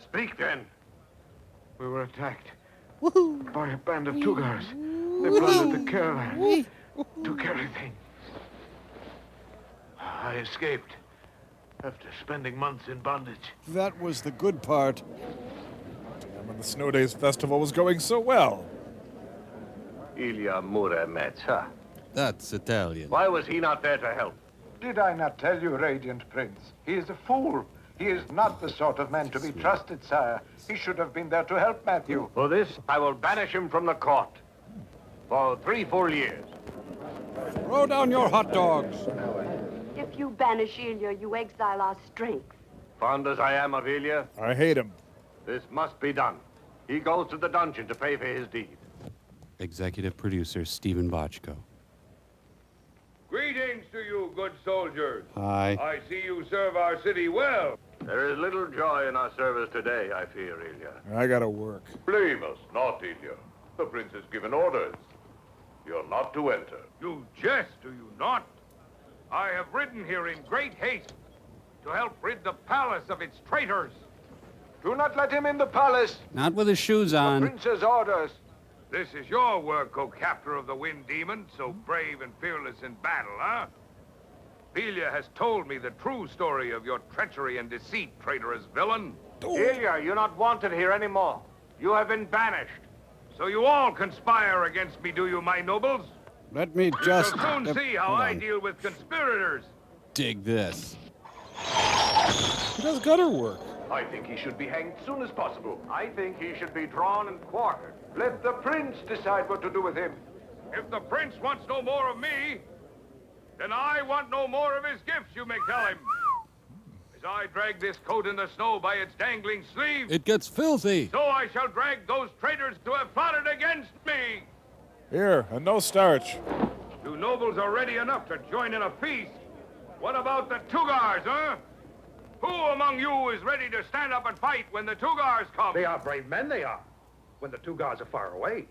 Speak then. We were attacked by a band of Tugars. They plundered the caravan, took everything. I escaped after spending months in bondage. That was the good part. Damn, and the Snow Days Festival was going so well. Ilya Muromets, huh? That's Italian. Why was he not there to help? Did I not tell you, Radiant Prince? He is a fool. He is not the sort of man to be trusted, sire. He should have been there to help Matthew. For this, I will banish him from the court for 3 full years. Throw down your hot dogs. If you banish Ilya, you exile our strength. Fond as I am of Ilya, I hate him. this must be done. He goes to the dungeon to pay for his deed. Executive producer Stephen Bochco. Greetings to you, good soldiers. Hi. I see you serve our city well. There is little joy in our service today, I fear, Ilya. I gotta work. Blame us not, Ilya. The prince has given orders. You're not to enter. You jest, do you not? I have ridden here in great haste to help rid the palace of its traitors. Do not let him in the palace. Not with his shoes on. Prince's orders. This is your work, O captor of the Wind Demon, so brave and fearless in battle, huh? Ilya has told me the true story of your treachery and deceit, traitorous villain. Ilya, you're not wanted here anymore. You have been banished. So you all conspire against me, do you, my nobles? Let me You just... shall soon see how hold I on. deal with conspirators. Dig this. He does gutter work. I think he should be hanged soon as possible. I think he should be drawn and quartered. Let the prince decide what to do with him. If the prince wants no more of me, then I want no more of his gifts, you may tell him. As I drag this coat in the snow by its dangling sleeve, It gets filthy. so I shall drag those traitors who have plotted against me. Here, and no starch. You nobles are ready enough to join in a feast. What about the Tugars, huh? Who among you is ready to stand up and fight when the Tugars come? They are brave men, they are. When the Tugars are far away.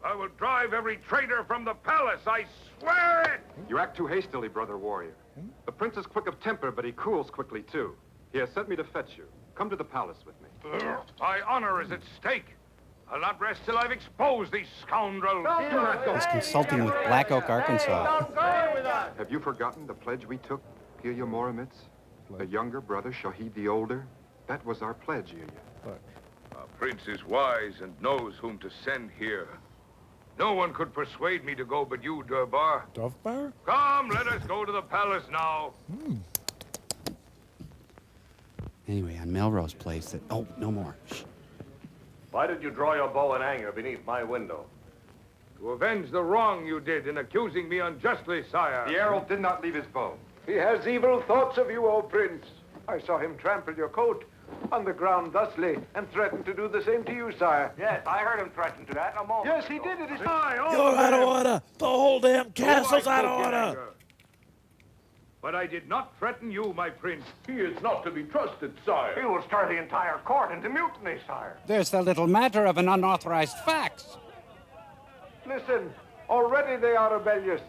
I will drive every traitor from the palace, I swear it! You act too hastily, brother warrior. The prince is quick of temper, but he cools quickly, too. He has sent me to fetch you. Come to the palace with me. My honor is at stake. I'll not rest till I've exposed these scoundrels. He's consulting with Black Oak, Arkansas. Have you forgotten the pledge we took, Ilya Muromets? The younger brother shall heed the older. That was our pledge, Ilya. Our prince is wise and knows whom to send here. No one could persuade me to go but you, Durbar. Dovbar? Come, let us go to the palace now. Anyway, on Melrose Place, that... Oh, no more. Shh. Why did you draw your bow in anger beneath my window? To avenge the wrong you did in accusing me unjustly, sire. The arrow did not leave his bow. He has evil thoughts of you, O prince. I saw him trample your coat on the ground thusly and threaten to do the same to you, sire. Yes, I heard him threaten to that a moment Yes, he ago. did. It is You're out of order. The whole damn castle's out of order. But I did not threaten you, my prince. He is not to be trusted, sire. He will stir the entire court into mutiny, sire. There's the little matter of an unauthorized fax. Listen, already they are rebellious.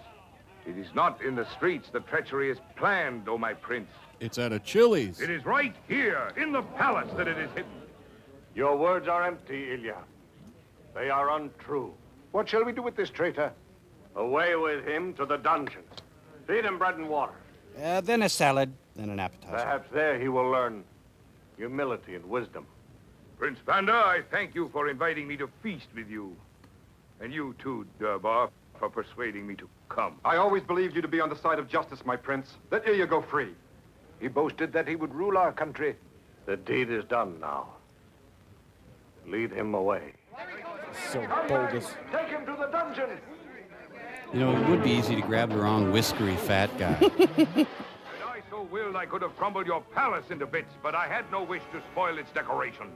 It is not in the streets the treachery is planned, O my prince. It's at a Chili's. It is right here, in the palace, that it is hidden. Your words are empty, Ilya. They are untrue. What shall we do with this traitor? Away with him to the dungeon. Feed him bread and water. Then a salad, then an appetizer. Perhaps there he will learn humility, and wisdom. Prince Vanda, I thank you for inviting me to feast with you. And you too, Durbar, for persuading me to come. I always believed you to be on the side of justice, my prince. Let Ilya go free. He boasted that he would rule our country. The deed is done now. Lead him away. So bogus. Take him to the dungeon. You know, it would be easy to grab the wrong whiskery fat guy. Had I so willed, I could have crumbled your palace into bits, but I had no wish to spoil its decorations.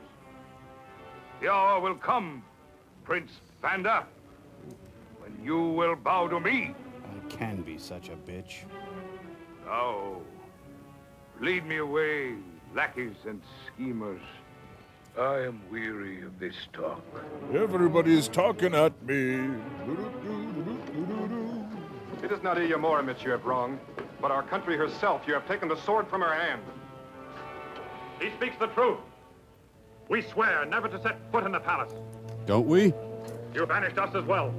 The hour will come, Prince Vanda, when you will bow to me. I can be such a bitch. Now, lead me away, lackeys and schemers. I am weary of this talk. Everybody's talking at me. It is not Ilya Moromitz you have wronged, but our country herself. You have taken the sword from her hand. He speaks the truth. We swear never to set foot in the palace. Don't we? You banished us as well.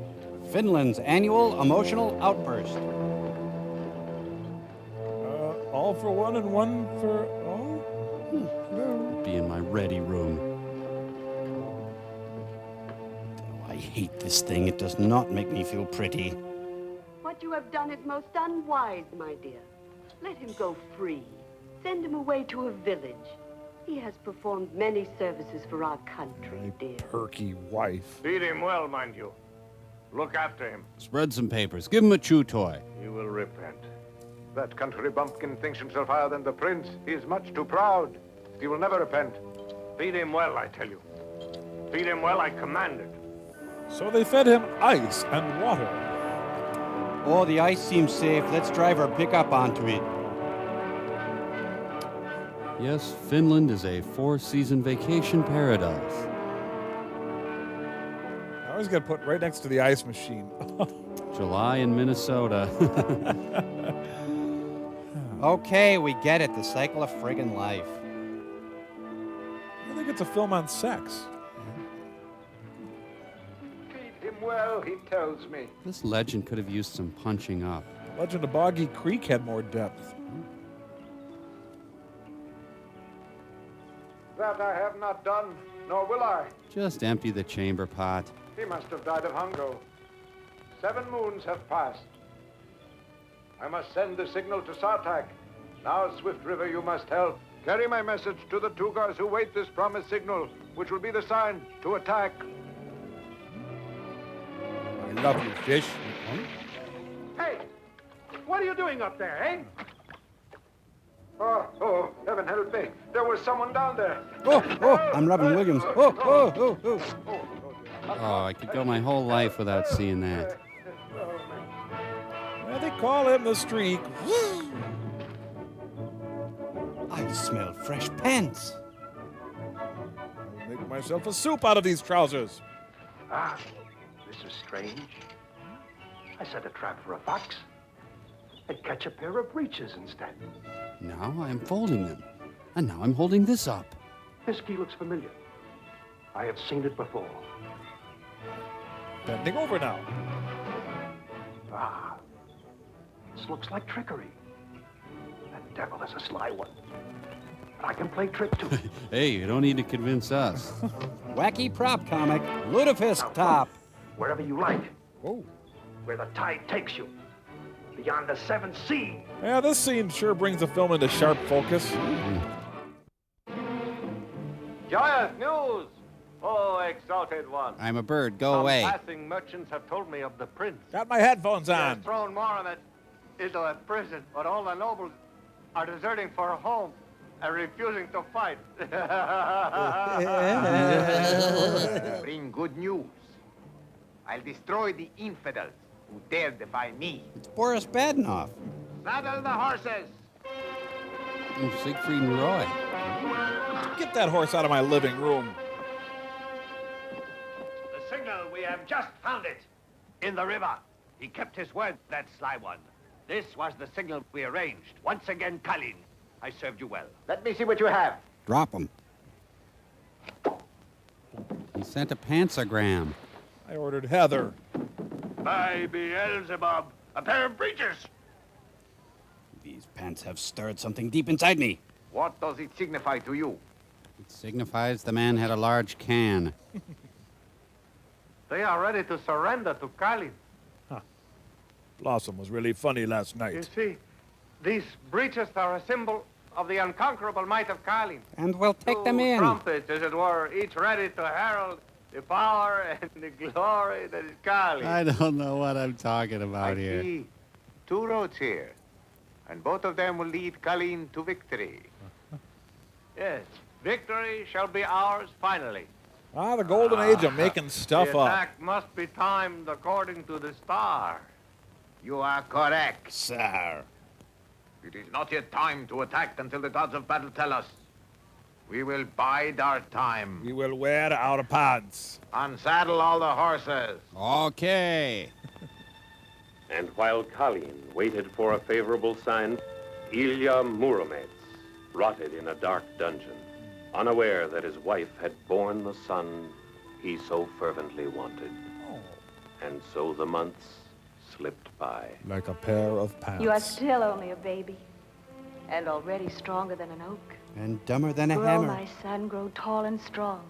Finland's annual emotional outburst. All for one and one for all? Be in my ready room. Oh, I hate this thing. It does not make me feel pretty. What you have done is most unwise, my dear. Let him go free. Send him away to a village. He has performed many services for our country, dear. Perky wife. Feed him well, mind you. Look after him. Spread some papers. Give him a chew toy. You will repent. That country bumpkin thinks himself higher than the prince. He is much too proud. He will never repent. Feed him well, I tell you. Feed him well, I command it. So they fed him ice and water. Oh, the ice seems safe. Let's drive our pickup onto it. Yes, Finland is a four-season vacation paradise. I always got put right next to the ice machine. July in Minnesota. Okay, we get it. The cycle of friggin' life. I think it's a film on sex. Feed him well, he tells me. This legend could have used some punching up. Legend of Boggy Creek had more depth. That I have not done, nor will I. Just empty the chamber pot. He must have died of hunger. 7 moons have passed. I must send the signal to Sartak. Now, Swift River, you must help. Carry my message to the Tugars who wait this promised signal, which will be the sign to attack. I love you, fish. Hey, what are you doing up there, eh? Oh, heaven help me. There was someone down there. I'm Robin Williams. Oh. Oh, I could go my whole life without seeing that. Well, they call him the Streak. I smell fresh pants. I'll make myself a soup out of these trousers. Ah, this is strange. I set a trap for a fox. I'd catch a pair of breeches instead. Now I'm folding them. And now I'm holding this up. This key looks familiar. I have seen it before. Bending over now. Ah, this looks like trickery. That devil is a sly one. I can play trick too. Hey, you don't need to convince us. Wacky prop comic, Lutefisk top. Wherever you like. Oh. Where the tide takes you. Beyond the 7th sea. Yeah, this scene sure brings the film into sharp focus. Joyous news! Oh, exalted one. I'm a bird. Go Some away. passing merchants have told me of the prince. Got my headphones They on. have thrown Moramet into a prison, but all the nobles are deserting for home and refusing to fight. Bring good news. I'll destroy the infidels who dare defy me. It's Boris Badenoff. Saddle the horses. Siegfried and Roy. Get that horse out of my living room. The signal, we have just found it. In the river. He kept his word, that sly one. This was the signal we arranged. Once again, Kalin, I served you well. Let me see what you have. Drop him. He sent a pantsogram. I ordered Heather. By Beelzebub, a pair of breeches. These pants have stirred something deep inside me. What does it signify to you? Signifies the man had a large can. They are ready to surrender to Kalin. Blossom was really funny last You night. see, these breaches are a symbol of the unconquerable might of Kalin. And we'll take them Two in. trumpets, as it were, each ready to herald the power and the glory that is Kalin. I don't know what I'm talking about I here. see two roads here, and both of them will lead Kalin to victory. Yes, victory shall be ours finally. The golden age of making stuff The up. attack must be timed according to the star. You are correct, sir. It is not yet time to attack until the gods of battle tell us. We will bide our time. We will wear our pants. Unsaddle all the horses. Okay. And while Kalin waited for a favorable sign, Ilya Muromets rotted in a dark dungeon, unaware that his wife had borne the son he so fervently wanted. And so the months slipped by. Like a pair of pants. You are still only a baby, and already stronger than an oak. And dumber than a Grow, hammer. my son, grow tall and strong,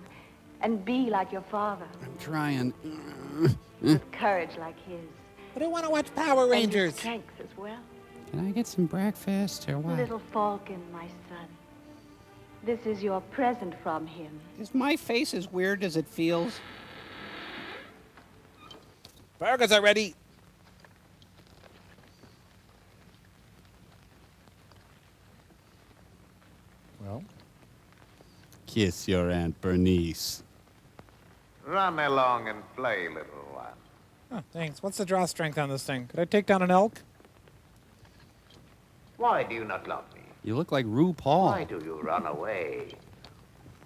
and be like your father, I'm trying. with courage like his. But I want to watch Power And Rangers. with strength as well. Can I get some breakfast or what? Little Falcon, my son. This is your present from him. Is my face as weird as it feels? Burgers are ready. Well, Kiss your Aunt Bernice. Run along and play, little one. Oh, thanks. What's the draw strength on this thing? Could I take down an elk? Why do you not love me? You look like RuPaul. Why do you run away?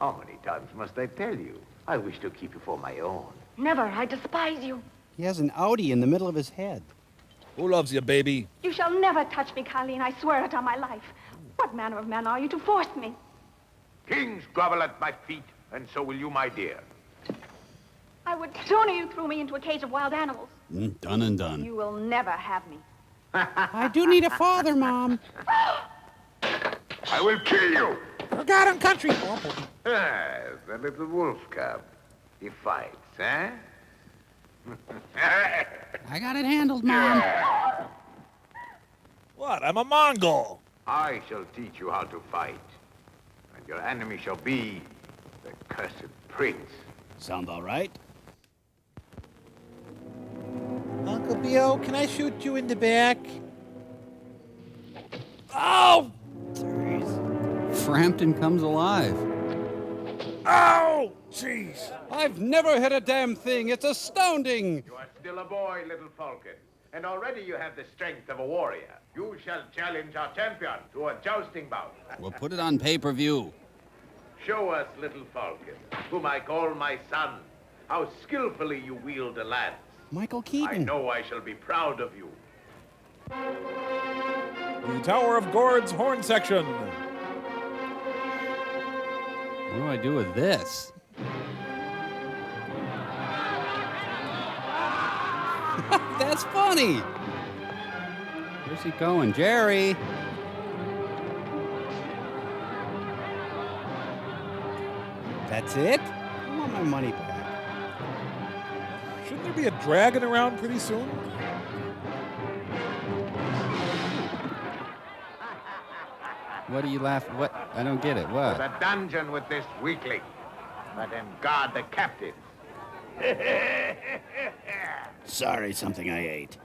How many times must I tell you? I wish to keep you for my own. Never, I despise you. He has an Audi in the middle of his head. who loves you, baby? You shall never touch me, Colleen. I swear it on my life. What manner of man are you to force me? Kings grovel at my feet, and so will you, my dear. I would sooner you threw me into a cage of wild animals. Done and done. You will never have me. I do need a father, Mom. I will kill you. Forgotten country. Ah, the little wolf cub. He fights, eh? I got it handled, Mom. What? I'm a Mongol. I shall teach you how to fight. And your enemy shall be the cursed prince. Sound all right? Uncle Bio, can I shoot you in the back? Oh! Frampton comes alive. Oh! Jeez! I've never hit a damn thing. It's astounding. You are still a boy, little falcon. And already you have the strength of a warrior. You shall challenge our champion to a jousting bout. We'll put it on pay-per-view. Show us, little falcon, whom I call my son, how skillfully you wield a lance. Michael Keaton. I know I shall be proud of you. The Tower of Gord's horn section. What do I do with this? That's funny. Where's he going? Jerry! That's it? I want my money back. Shouldn't there be a dragon around pretty soon? What are you laughing? What? I don't get it. What? The dungeon with this weakling. Let him guard the captive. Sorry, something I ate.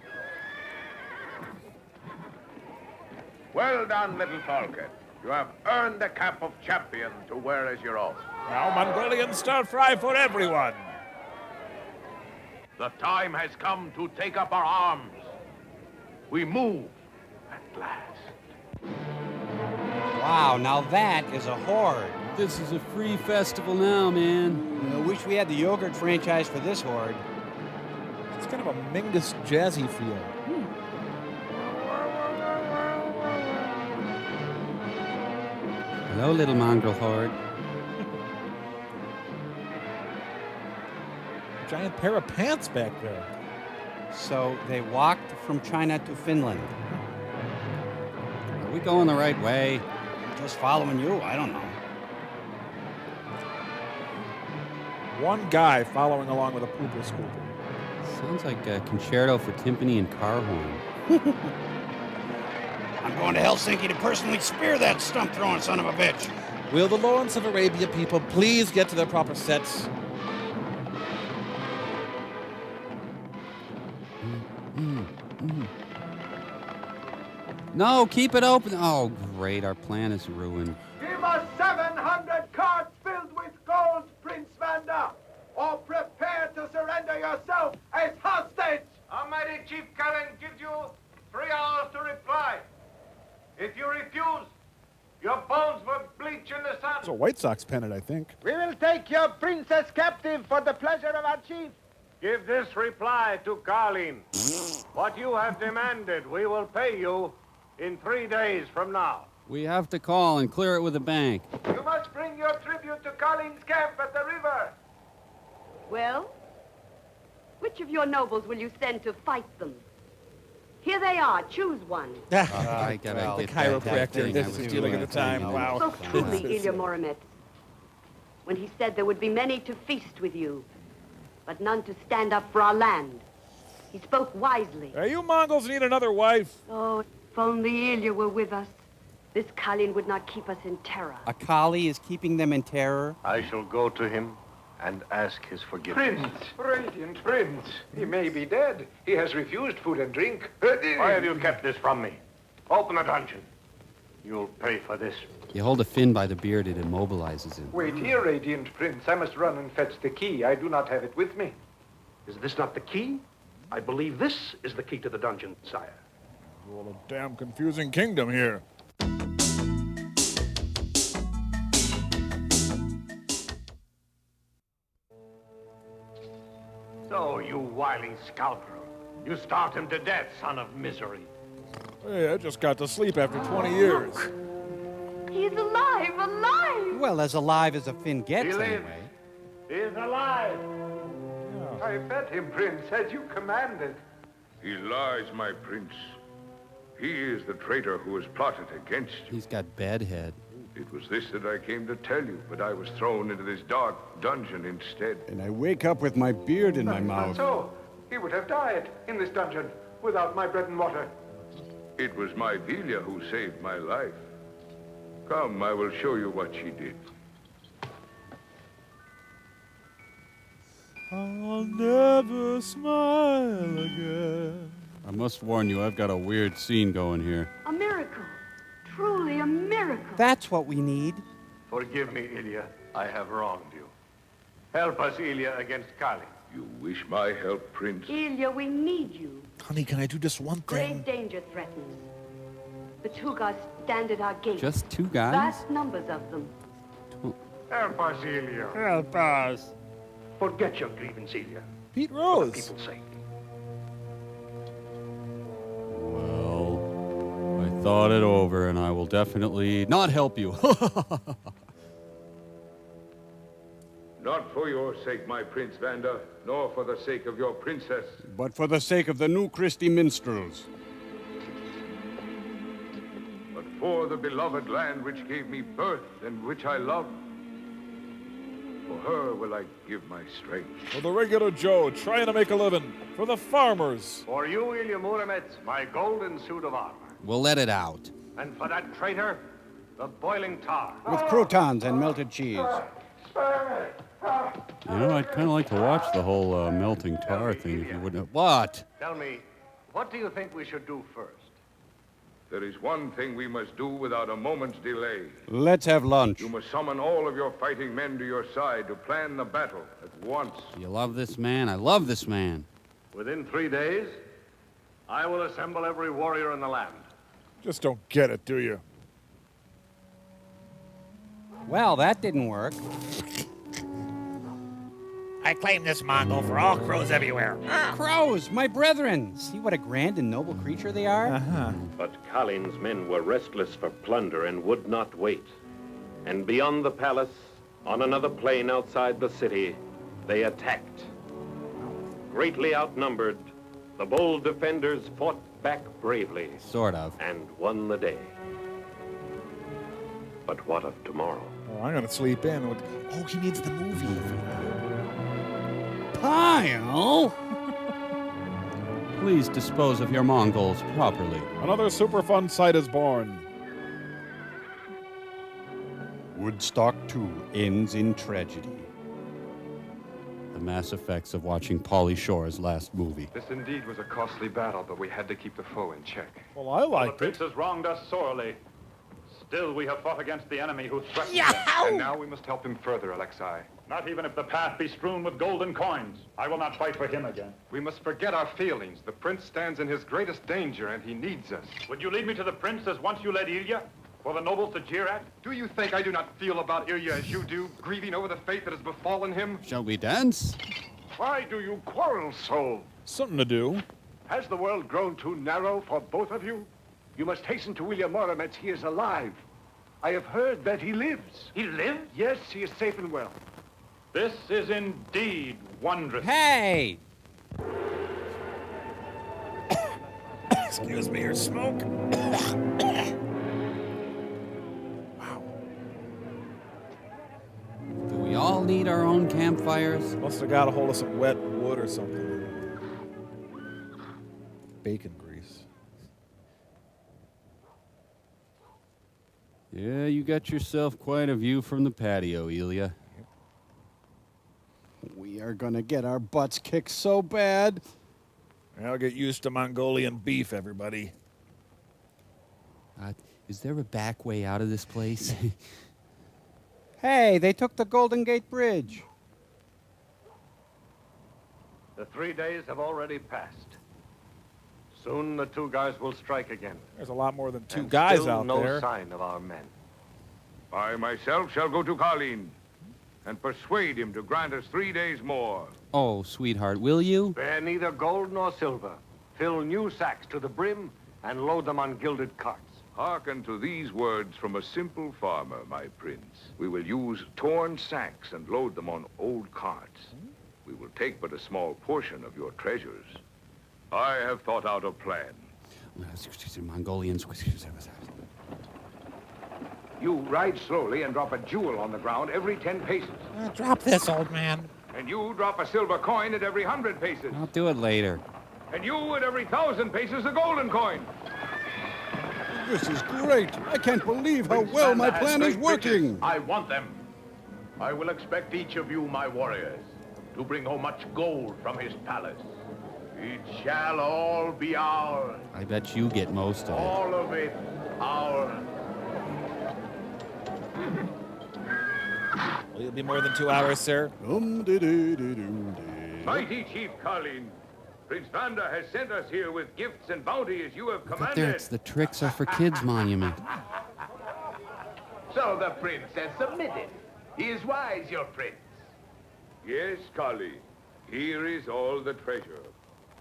Well done, little falcon. You have earned the cap of champion to wear as your own. Now Mongolian stir-fry for everyone. The time has come to take up our arms. We move at last. Wow, now that is a horde. This is a free festival now, man. I wish we had the yogurt franchise for this horde. It's kind of a Mingus jazzy feel. Hello, little mongrel horde. Giant pair of pants back there. So they walked from China to Finland. Are we going the right way? Just following you? I don't know. One guy following along with a pooper scooper. Sounds like a concerto for timpani and car horn. I'm going to Helsinki to personally spear that stump-throwing son of a bitch. Will the Lawrence of Arabia people please get to their proper sets? No, keep it open. Oh, great. Our plan is ruined. Give us 700 carts filled with gold, Prince Vanda, or prepare to surrender yourself as hostage. Almighty Chief Cullen gives you 3 hours to reply. If you refuse, your bones will bleach in the sun. It's a White Sox pennant, I think. We will take your princess captive for the pleasure of our chief. Give this reply to Carlin. What you have demanded, we will pay you in 3 days from now. We have to call and clear it with the bank. You must bring your tribute to Carlin's camp at the river. Well, which of your nobles will you send to fight them? Here they are. Choose one. I gotta the chiropractor that's dealing at the time. Wow. Spoke truly, Ilya Moromet, when he said there would be many to feast with you, but none to stand up for our land. He spoke wisely. You Mongols need another wife. Oh, if only Ilya were with us. This Kalin would not keep us in terror. Akali is keeping them in terror. I shall go to him and ask his forgiveness. Prince, radiant prince. He may be dead. He has refused food and drink. Why have you kept this from me? Open the dungeon. You'll pay for this. You hold a Finn by the beard, it immobilizes him. Wait here, radiant prince. I must run and fetch the key. I do not have it with me. Is this not the key? I believe this is the key to the dungeon, sire. What a damn confusing kingdom here. So, you wily scoundrel. You starved him to death, son of misery. Hey, I just got to sleep after 20 years. He's alive, alive! Well, as alive as a Finn gets, He lives. anyway. He is alive. I fed him, prince, as you commanded. He lies, my prince. He is the traitor who has plotted against you. He's got bad head. It was this that I came to tell you, but I was thrown into this dark dungeon instead. And I wake up with my beard in my Not mouth. so. He would have died in this dungeon without my bread and water. It was my Delia who saved my life. Come, I will show you what she did. I'll never smile again. I must warn you, I've got a weird scene going here. A miracle. Truly a miracle. That's what we need. Forgive me, Ilya. I have wronged you. Help us, Ilya, against Kali. You wish my help, Prince? Ilya, we need you. Honey, can I do just one thing? Grave danger threatens. The Tugas stand at our gate. Just 2 guys? Vast numbers of them. Help us, Ilya. Help us. Forget your grievance, Ilya. Pete For the Rose. people's sake. Well, I thought it over, and I will definitely not help you. Not for your sake, my Prince Vanda, nor for the sake of your princess. But for the sake of the New Christie minstrels. But for the beloved land which gave me birth and which I love. For her will I give my strength. For the regular Joe trying to make a living. For the farmers. For you, Ilya Muramet, my golden suit of armor. We'll let it out. And for that traitor, the boiling tar. With croutons and melted cheese. You know, I'd kind of like to watch the whole melting tar thing if you wouldn't. What? Tell me, what do you think we should do first? There is one thing we must do without a moment's delay. Let's have lunch. You must summon all of your fighting men to your side to plan the battle at once. You love this man? I love this man. Within 3 days, I will assemble every warrior in the land. Just don't get it, do you? Well, that didn't work. I claim this Mongol for all crows everywhere. Crows, my brethren. See what a grand and noble creature they are? Uh-huh. But Kalin's men were restless for plunder and would not wait. And beyond the palace, on another plain outside the city, they attacked. Greatly outnumbered, the bold defenders fought back bravely. Sort of. And won the day. But what of tomorrow? Oh, I'm gonna sleep in. Oh, he needs the movie. pile. Please dispose of your Mongols properly. Another super fun sight is born. Woodstock 2 ends in tragedy. The mass effects of watching Pauly Shore's last movie. This indeed was a costly battle, but we had to keep the foe in check. Well, I liked The prince has wronged us sorely. Still, we have fought against the enemy who threatened us. And now we must help him further, Alexei. Not even if the path be strewn with golden coins. I will not fight for him again. We must forget our feelings. The prince stands in his greatest danger, and he needs us. Would you lead me to the prince as once you led Ilya? For the nobles to jeer at? Do you think I do not feel about Ilya as you do, grieving over the fate that has befallen him? Shall we dance? Why do you quarrel so? Something to do. Has the world grown too narrow for both of you? You must hasten to William Moramets. He is alive. I have heard that he lives. He lives? Yes, he is safe and well. This is indeed wondrous. Hey! Excuse me, your smoke. Do we all need our own campfires? Must have got a hold of some wet wood or something. Bacon grease. Yeah, you got yourself quite a view from the patio, Ilya. We are gonna get our butts kicked so bad. I'll get used to Mongolian beef, everybody. Is there a back way out of this place? Hey, they took the Golden Gate Bridge. The 3 days have already passed. Soon the Tugars will strike again. There's a lot more than two And guys still out no there. sign of our men. I myself shall go to Karlin and persuade him to grant us 3 days more. Oh, sweetheart, will you? Bear neither gold nor silver. Fill new sacks to the brim and load them on gilded carts. Hearken to these words from a simple farmer, my prince. We will use torn sacks and load them on old carts. We will take but a small portion of your treasures. I have thought out a plan. Mongolians. You ride slowly and drop a jewel on the ground every 10 paces. Drop this, old man. And you drop a silver coin at every 100 paces. I'll do it later. And you at every 1,000 paces a golden coin. This is great. I can't believe how well my plan is working. I want them. I will expect each of you, my warriors, to bring home much gold from his palace. It shall all be ours. I bet you get most of it. All of it ours. Will it be more than 2 hours, sir? Mighty Chief Karlin, Prince Vanda has sent us here with gifts and bounty as you have But commanded. there, it's the Tricks Are for Kids monument. So the prince has submitted. He is wise, your prince. Yes, Karlin. Here is all the treasure.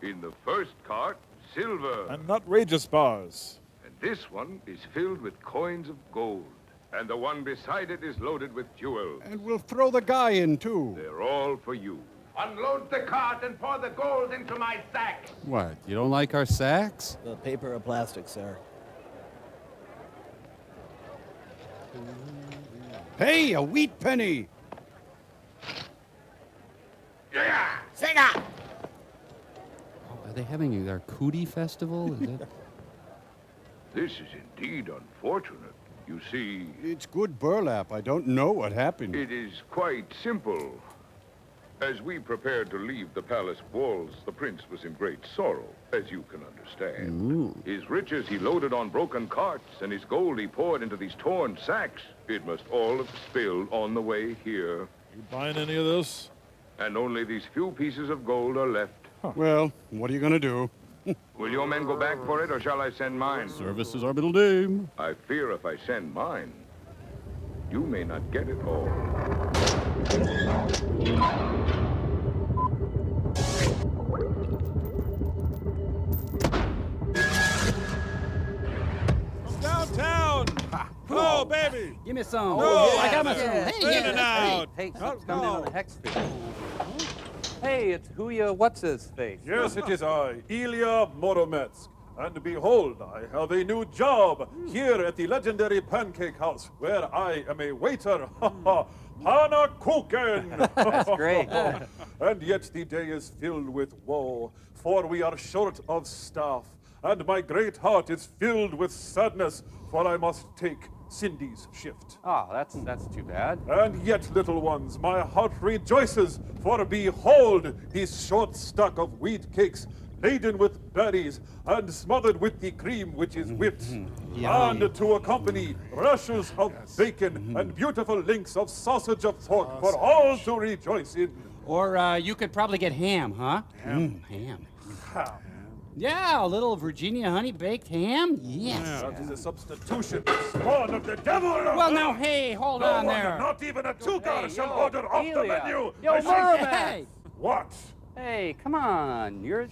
In the first cart, silver. And outrageous bars. And this one is filled with coins of gold. And the one beside it is loaded with jewels. And we'll throw the guy in, too. They're all for you. Unload the cart and pour the gold into my sacks. What, you don't like our sacks? The paper or plastic, sir. Hey, a wheat penny! Yeah! Singer! Are they having their cootie festival? Is it? This is indeed unfortunate. You see, It's good burlap. I don't know what happened. it is quite simple. As we prepared to leave the palace walls, the prince was in great sorrow, as you can understand. His riches he loaded on broken carts, and his gold he poured into these torn sacks. It must all have spilled on the way here. You buying any of this? And only these few pieces of gold are left. Well, what are you gonna do? Will your men go back for it, or shall I send mine? Service is our middle name. I fear if I send mine, you may not get it all. Downtown! Oh, baby! Give me some. Oh, I got my yeah. some. In and out. Hey, stop coming in on the hex feed. Hey, it's what's his face? Yes, it is I, Ilya Morometsk. And behold, I have a new job here at the legendary Pancake House, where I am a waiter. Panakuchen! That's great. and yet the day is filled with woe, for we are short of staff, and my great heart is filled with sadness, for I must take Cindy's shift. Oh, that's too bad. And yet, little ones, my heart rejoices, for behold, these short stack of wheat cakes, laden with berries, and smothered with the cream which is whipped, and to accompany rashers of bacon and beautiful links of sausage of pork for all to rejoice in. Or you could probably get ham, huh? Ham. Yeah, a little Virginia honey baked ham? Yes. That is a substitution, spawn of the devil! Well, now, hey, hold on there. Not even a two-guard shall order off the menu! Yo, Murametz! What? Hey, come on. You're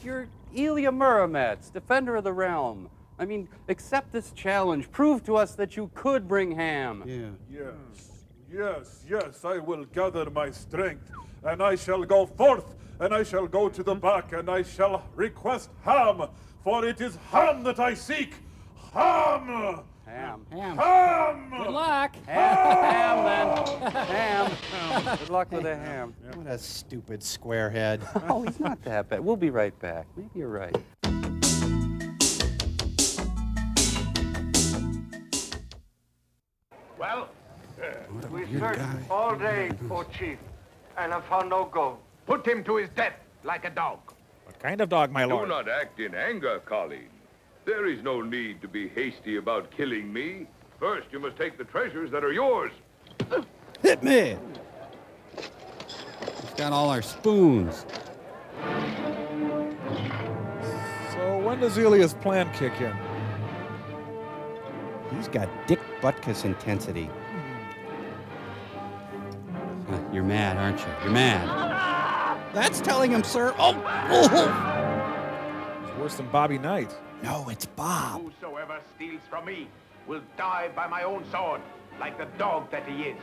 Ilya Murametz, defender of the realm. I mean, accept this challenge. Prove to us that you could bring ham. Yes, I will gather my strength, and I shall go forth, and I shall go to the back, and I shall request ham, for it is ham that I seek. Ham! Ham. Good luck. Ham, then. Ham. Good luck with the ham. What a stupid squarehead. Oh, he's not that bad. We'll be right back. Maybe you're right. Well, we searched all day, O Chief, and have found no gold. Put him to his death like a dog. What kind of dog, my lord? Do not act in anger, Colleen. There is no need to be hasty about killing me. First, you must take the treasures that are yours. Hit me! He's got all our spoons. So when does Ilya's plan kick in? He's got Dick Butkus intensity. You're mad, aren't you? You're mad. That's telling him, sir. Oh! It's worse than Bobby Knight. No, it's Bob. Whosoever steals from me will die by my own sword, like the dog that he is.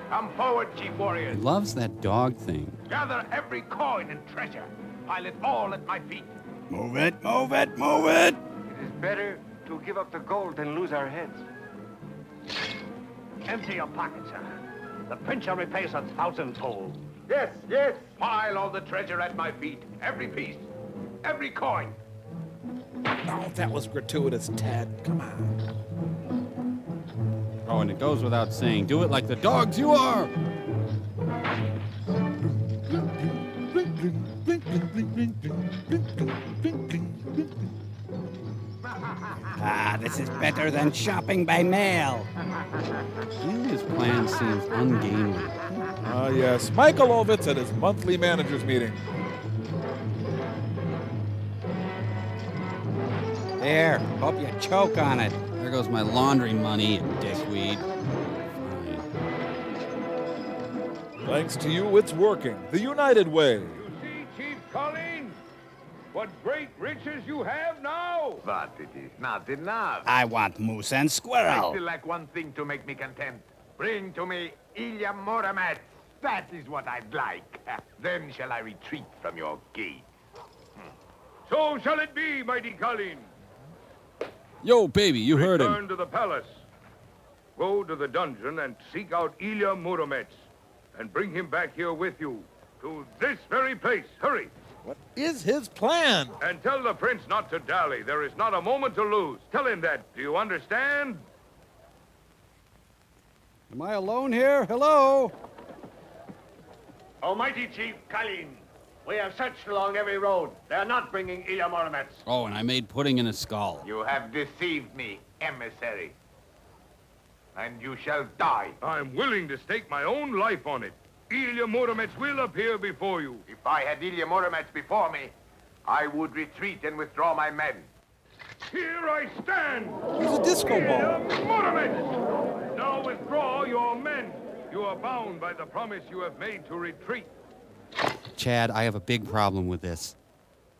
Come forward, chief warriors. He loves that dog thing. Gather every coin and treasure. Pile it all at my feet. Move it, move it, move it! It is better to give up the gold than lose our heads. Empty your pockets, sir. The prince shall repay us 1,000-fold. Yes. Pile all the treasure at my feet. Every piece. Every coin. Oh, that was gratuitous, Ted. Come on. Oh, and it goes without saying, do it like the dogs you are! This is better than shopping by mail. His plan seems ungainly. Yes. Michael Ovitz at his monthly managers meeting. There, hope you choke on it. There goes my laundry money, you dickweed. Fine. Thanks to you, it's working. The United Way. You see, Chief Colleen, what great riches you have now. But it is not enough. I want moose and I squirrel. still lack one thing to make me content. Bring to me Ilya Murametz. That is what I'd like. Then shall I retreat from your gate. So shall it be, mighty Colleen. Yo, baby, you heard him. Return to the palace. Go to the dungeon and seek out Ilya Murametz and bring him back here with you to this very place. Hurry. What is his plan? And tell the prince not to dally. There is not a moment to lose. Tell him that. Do you understand? Am I alone here? Hello? Almighty Chief Colleen, we have searched along every road. They are not bringing Ilya Murametz. Oh, and I made pudding in a skull. You have deceived me, emissary. And you shall die. I'm willing to stake my own life on it. Ilya Murametz will appear before you. If I had Ilya Murametz before me, I would retreat and withdraw my men. Here I stand. He's a disco ball. Ilya Murametz! Now withdraw your men. You are bound by the promise you have made to retreat. Chad, I have a big problem with this.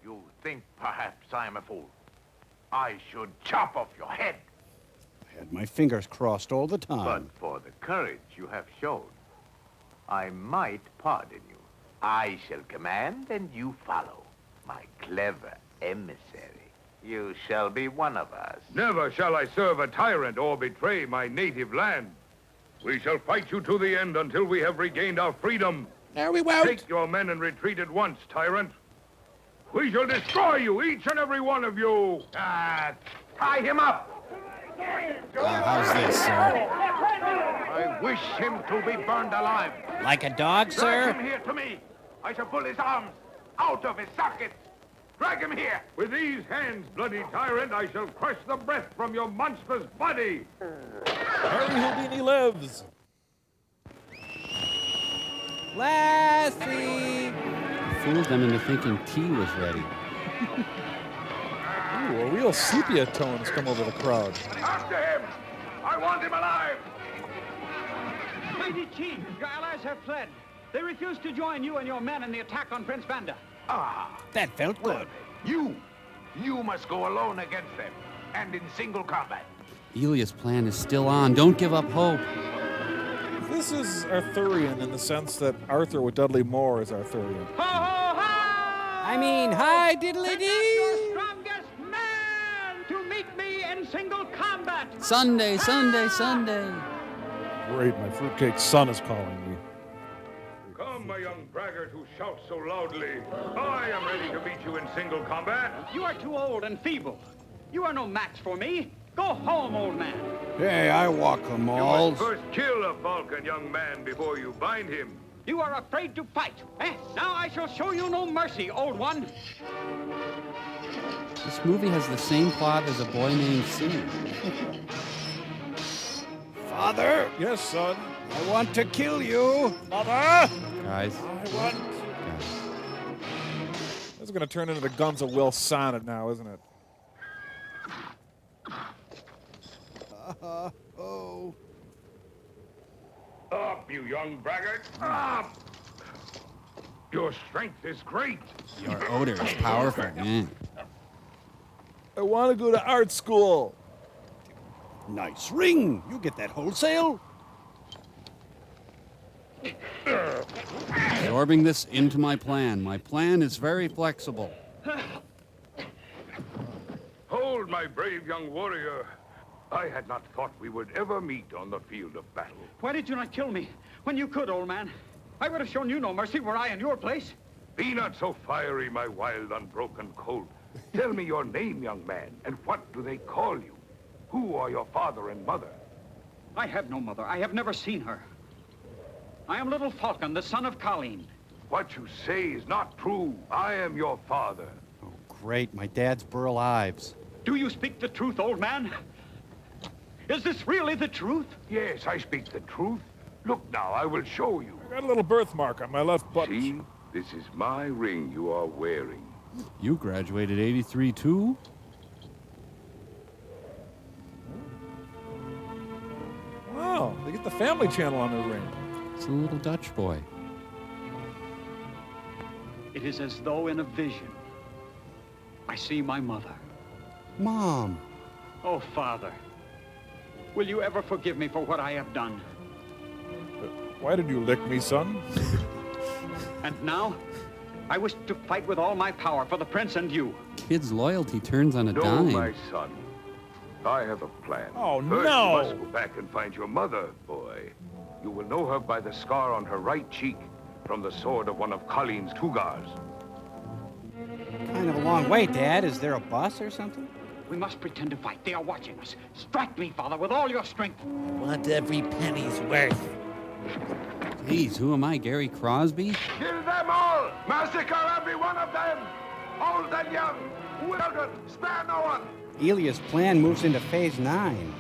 You think perhaps I am a fool. I should chop off your head. I had my fingers crossed all the time. But for the courage you have shown, I might pardon you. I shall command and you follow, my clever emissary. You shall be one of us. Never shall I serve a tyrant or betray my native land. We shall fight you to the end until we have regained our freedom There we won't. Take your men and retreat at once, tyrant. We shall destroy you, each and every one of you. Tie him up. How's this, sir? I wish him to be burned alive. Like a dog, Drag sir? him here to me. I shall pull his arms out of his sockets. Drag him here. With these hands, bloody tyrant, I shall crush the breath from your monstrous body. Harry Houdini lives. Lassie! Fooled them into thinking tea was ready. Ooh, a real sepia tone has come over the crowd. After him. I want him alive. Mighty Chief, your allies have fled. They refuse to join you and your men in the attack on Prince Vanda. That felt good. You must go alone against them, and in single combat. Elia's plan is still on. Don't give up hope. This is Arthurian in the sense that Arthur with Dudley Moore is Arthurian. I mean, hi, diddly-dee! Your strongest man to meet me in single combat. Sunday, Sunday, Sunday. Great, my fruitcake son is calling me. Come, my young braggart who shouts so loudly. I am ready to meet you in single combat. You are too old and feeble. You are no match for me. Go home, old man. Hey, I walk the You malls. must first kill a falcon, young man, before you bind him. You are afraid to fight. Now I shall show you no mercy, old one. This movie has the same plot as A Boy Named Sue. Father? Yes, son. I want to kill you. Mother? Guys. I want... This is going to turn into the Guns of Will sonnet now, isn't it? Oh. Up, you young braggart. Up! Your strength is great. Your odor is powerful. Mm. I want to go to art school. Nice ring. You get that wholesale? Absorbing this into my plan. My plan is very flexible. Hold, my brave young warrior. I had not thought we would ever meet on the field of battle. Why did you not kill me when you could, old man? I would have shown you no mercy were I in your place. Be not so fiery, my wild, unbroken colt. Tell me your name, young man, and what do they call you? Who are your father and mother? I have no mother. I have never seen her. I am little Falcon, the son of Colleen. What you say is not true. I am your father. Oh, great. My dad's Burl Ives. Do you speak the truth, old man? Is this really the truth? Yes, I speak the truth. Look now, I will show you. I got a little birthmark on my left butt. See? This is my ring you are wearing. You graduated 83 too? Wow, they get the Family Channel on their ring. It's a little Dutch boy. It is as though in a vision. I see my mother. Mom. Oh, Father. Will you ever forgive me for what I have done? Why did you lick me, son? And now, I wish to fight with all my power for the prince and you. Kid's loyalty turns on a No, dime. my son. I have a plan. Oh, First, no! you must go back and find your mother, boy. You will know her by the scar on her right cheek from the sword of one of Colleen's Tugars. Kind of a long way, Dad. Is there a bus or something? We must pretend to fight. They are watching us. Strike me, Father, with all your strength. I want every penny's worth. Jeez, who am I, Gary Crosby? Kill them all! Massacre every one of them! Old and young! Children! Spare no one! Elia's plan moves into phase 9.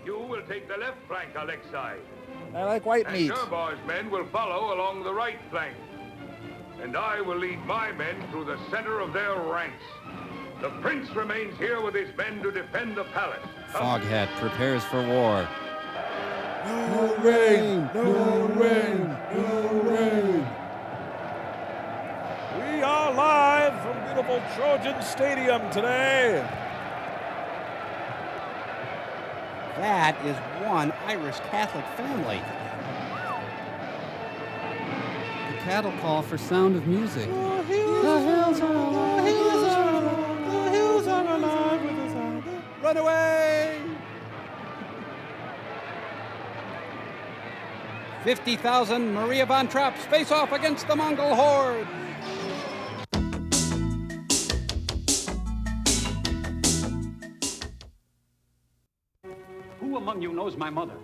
You will take the left flank, Alexei. I like white And meat. Sherbar's men will follow along the right flank. And I will lead my men through the center of their ranks. The prince remains here with his men to defend the palace. Foghat prepares for war. No rain! No rain! No rain! We are live from beautiful Trojan Stadium today. That is one Irish Catholic family. The cattle call for Sound of Music. The hills are alive. The hills are alive. The hills are alive with the sound. Run away! 50,000 Maria von Trapps face off against the Mongol horde. Who among you knows my mother?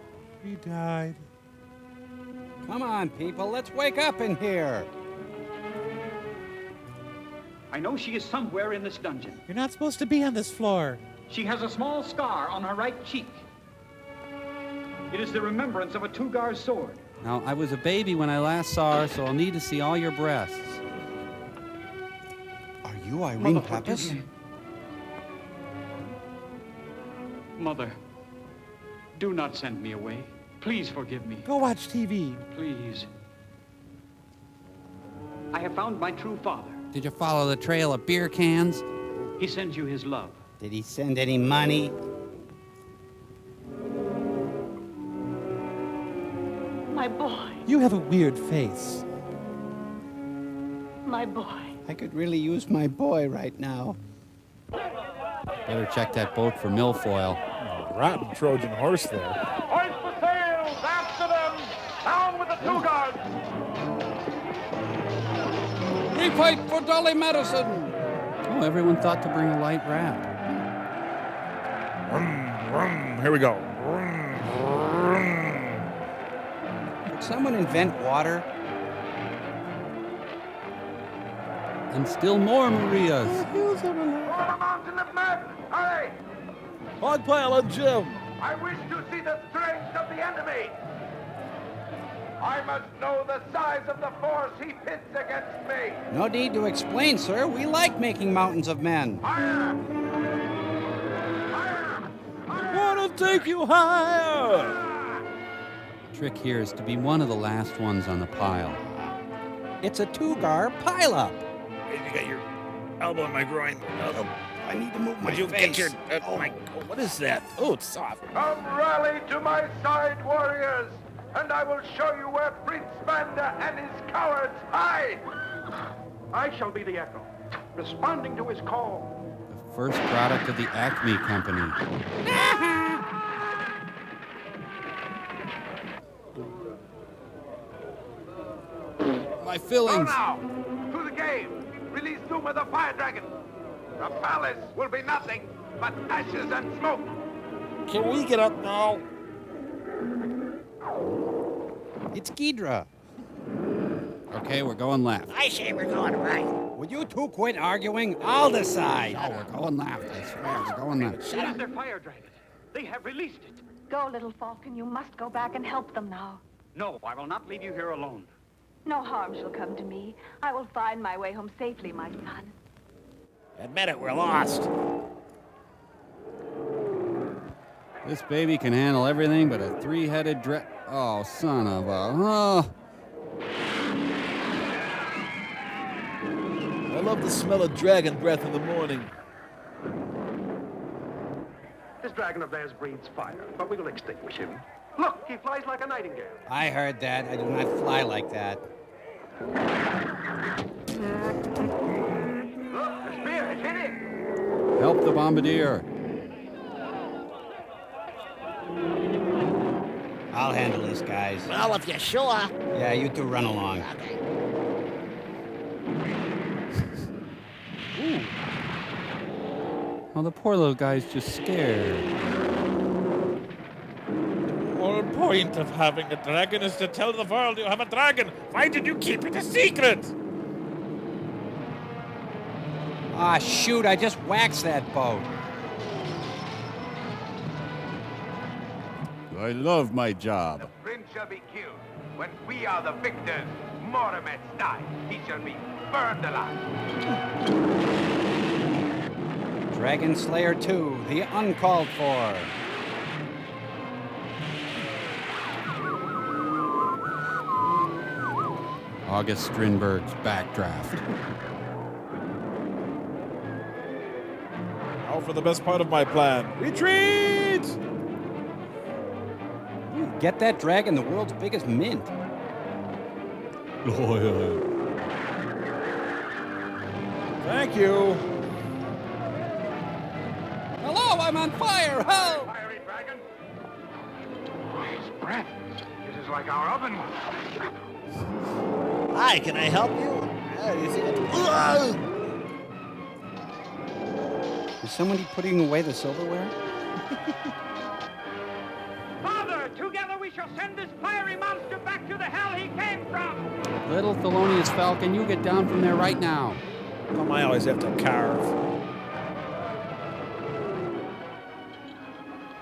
He died. Come on, people, let's wake up in here. I know she is somewhere in this dungeon. You're not supposed to be on this floor. She has a small scar on her right cheek. It is the remembrance of a Tugar's sword. Now, I was a baby when I last saw her, so I'll need to see all your breasts. Are you Irene Mother, Pappas? forgive me. Mother, do not send me away. Please forgive me. Go watch TV. Please. I have found my true father. Did you follow the trail of beer cans? He sends you his love. Did he send any money? My boy, You have a weird face. my boy. I could really use my boy right now. Better check that boat for milfoil. Rotten Trojan horse there. Hoist the sails! After them! Down with the Tugars! We fight for Dolly Madison! Oh, everyone thought to bring a light raft. Here we go. Could someone invent water? And still more Marias. Form a mountain of men! Hurry! Hog pile on Jim. I wish to see the strength of the enemy! I must know the size of the force he pits against me! No need to explain, sir. We like making mountains of men. Higher! Wanna take you higher? The trick here is to be one of the last ones on the pile. It's a Tugar pileup. You got your elbow in my groin. I need to move my Would you face. get your... what is that? Oh, it's soft. Come rally to my side, warriors, and I will show you where Prince Vanda and his cowards hide! I shall be the echo, responding to his call. The first product of the Acme Company. My Go fillings. now! To the cave! Release Duma the fire dragon! The palace will be nothing but ashes and smoke! Can we get up now? It's Ghidra. Okay, we're going left. I say we're going right. Would you two quit arguing? I'll decide. Oh, we're going left. I swear, we're going left. It is their fire dragon. They have released it. Go, little falcon. You must go back and help them now. No, I will not leave you here alone. No harm shall come to me. I will find my way home safely, my son. Admit it, we're lost. This baby can handle everything but a three-headed Oh, son of a... Oh. I love the smell of dragon breath in the morning. This dragon of theirs breathes fire, but we will extinguish him. Look, he flies like a nightingale. I heard that. I do not fly like that. Look, the spear has hit him! Help the bombardier. I'll handle this, guys. Well, if you're sure. Yeah, you two run along. Okay. Ooh. Well, the poor little guy's just scared. The whole point of having a dragon is to tell the world you have a dragon. Why did you keep it a secret? Ah, shoot, I just waxed that boat. I love my job. The prince shall be killed. When we are the victors, Moramet dies. He shall be burned alive. Dragon Slayer 2, the uncalled for. August Strindberg's Backdraft. Now for the best part of my plan. Retreat! Get that dragon, the world's biggest mint. Oh, yeah. Thank you. Hello, I'm on fire! Help! Fiery dragon. His breath. It is is like our oven. Hi, can I help you? You see what- Is somebody putting away the silverware? Father, together we shall send this fiery monster back to the hell he came from. Little Thelonious Falcon, you get down from there right now. I always have to carve.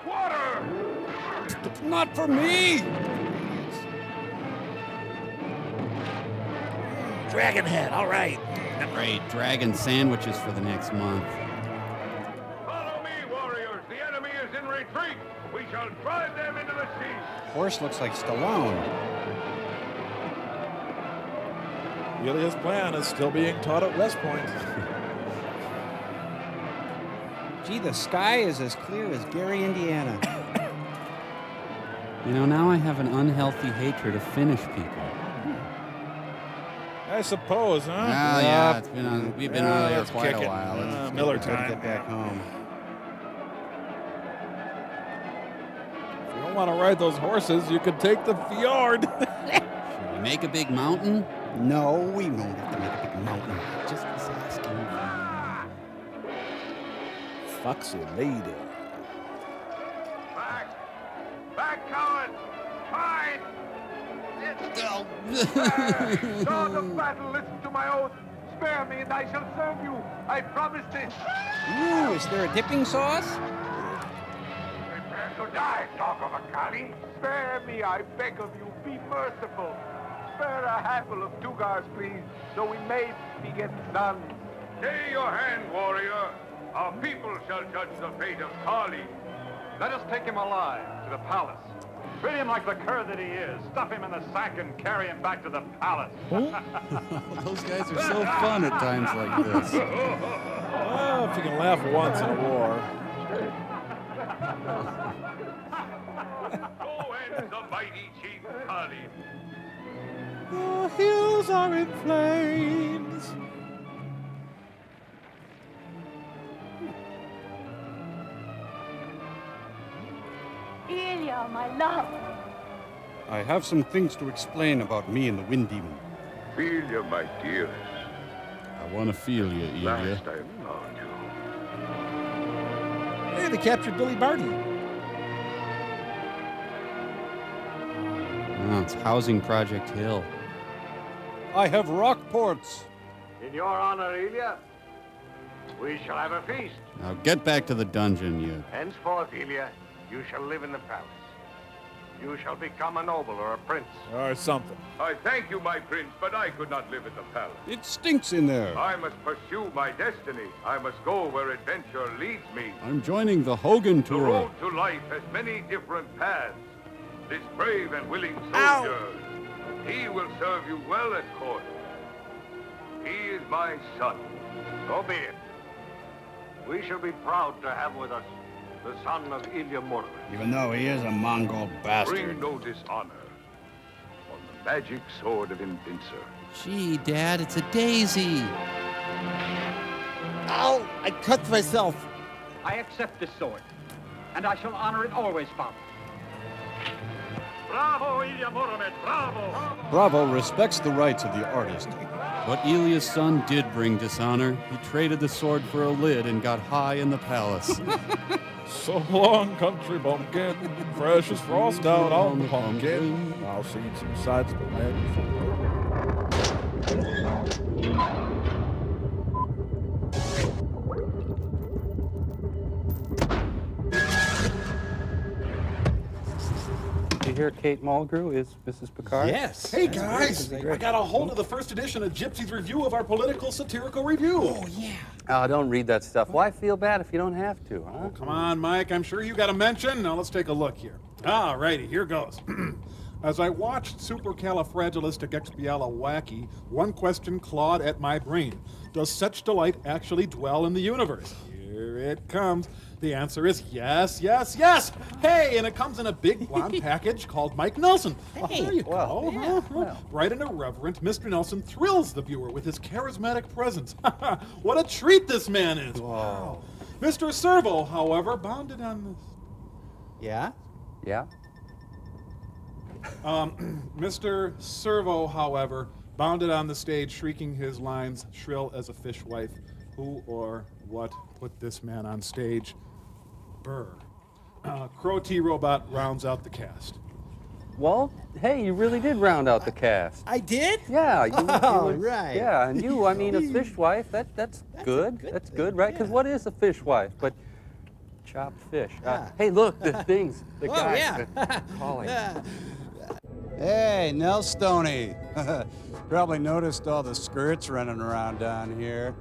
Water! Not for me! Dragon head, all right. Great, dragon sandwiches for the next month. Follow me, warriors. The enemy is in retreat. We shall drive them into the sea. Horse looks like Stallone. Ilya's plan is still being taught at West Point. Gee, the sky is as clear as Gary, Indiana. You know, now I have an unhealthy hatred of Finnish people. I suppose, huh? Oh, yeah, it's been on, we've been on there let's quite kick a it. while. Let's Miller try to time. get back home. If you don't want to ride those horses, you could take the fjord. Should we make a big mountain? No, we won't have to make a big mountain. Just was asking. Foxy lady. Back, coward! Fine! Lord of battle, listen to my oath. Spare me and I shall serve you. I promise this. Ooh, is there a dipping sauce? Prepare to die, dog of a Kali. Spare me, I beg of you. Be merciful. Spare a handful of Tugars, please, so we may beget sons. Stay your hand, warrior. Our people shall judge the fate of Kali. Let us take him alive to the palace. Treat him like the cur that he is. Stuff him in the sack and carry him back to the palace. Those guys are so fun at times like this. Oh, if you can laugh once in a war. So ends the mighty Chief Kali. The hills are in flames. Ilya, my love. I have some things to explain about me and the Wind Demon. Ilya, my dearest. I want to feel you, Ilya. Last I found you. Hey, they captured Billy Barty. Oh, it's Housing Project Hill. I have Rockports. In your honor, Ilya, we shall have a feast. Now get back to the dungeon, you. Henceforth, Ilya, you shall live in the palace. You shall become a noble or a prince. Or something. I thank you, my prince, but I could not live in the palace. It stinks in there. I must pursue my destiny. I must go where adventure leads me. I'm joining the Hogan The Tour. road to life has many different paths. This brave and willing soldier, he will serve you well at court. He is my son. So be it. We shall be proud to have with us the son of Ilya Murman. Even though he is a Mongol bastard. Bring no dishonor on the magic sword of Invincer. Gee, Dad, it's a daisy. Ow! I cut myself. I accept this sword, and I shall honor it always, Father. Bravo, Ilya Murman, bravo! Bravo respects the rights of the artist. But Ilya's son did bring dishonor. He traded the sword for a lid and got high in the palace. So long, country bumpkin. Fresh as frost out on the pumpkin. I'll see some sights the land Did you hear Kate Mulgrew is Mrs. Picard? Yes. Hey, guys. I got a hold of the first edition of Gypsy's review of our political satirical review. Oh, yeah. Oh, don't read that stuff. Why feel bad if you don't have to, huh? Oh, come on, Mike. I'm sure you got a mention. Now, let's take a look here. All righty, here goes. As I watched Supercalifragilisticexpialidocious, one question clawed at my brain. Does such delight actually dwell in the universe? Here it comes. The answer is yes, yes, yes. Hey, and it comes in a big blonde package called Mike Nelson. Oh, there you go. yeah, Bright and irreverent, Mr. Nelson thrills the viewer with his charismatic presence. What a treat this man is. Wow. Mr. Servo, however, bounded on this. Yeah? Yeah? Mr. Servo, however, bounded on the stage, shrieking his lines shrill as a fishwife. Who or what put this man on stage? Burr. Crow T. Robot rounds out the cast. Well, hey, you really did round out the cast. I did? Yeah. Right. Yeah, and you, I mean, a fishwife, that's good. That's good, right? Because what is a fishwife? But chopped fish. Hey, look, the things, the guy calling. Hey, Nell Stoney. Probably noticed all the skirts running around down here.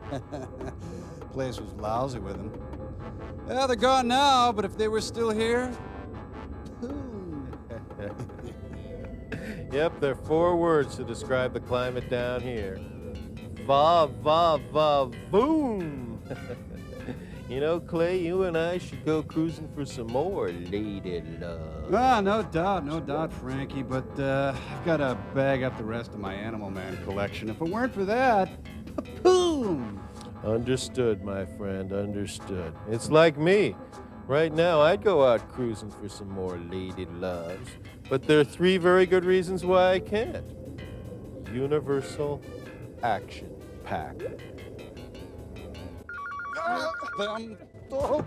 Place was lousy with them. Yeah, they're gone now, but if they were still here, Yep, there are 4 words to describe the climate down here. Va, va, va, boom! You know, Clay, you and I should go cruising for some more lady love. Ah, no doubt, Frankie, but I've got to bag up the rest of my Animal Man collection. If it weren't for that, boom! Understood, my friend, understood. It's like me. Right now, I'd go out cruising for some more lady loves. But there are 3 very good reasons why I can't. Universal action pack. Oh.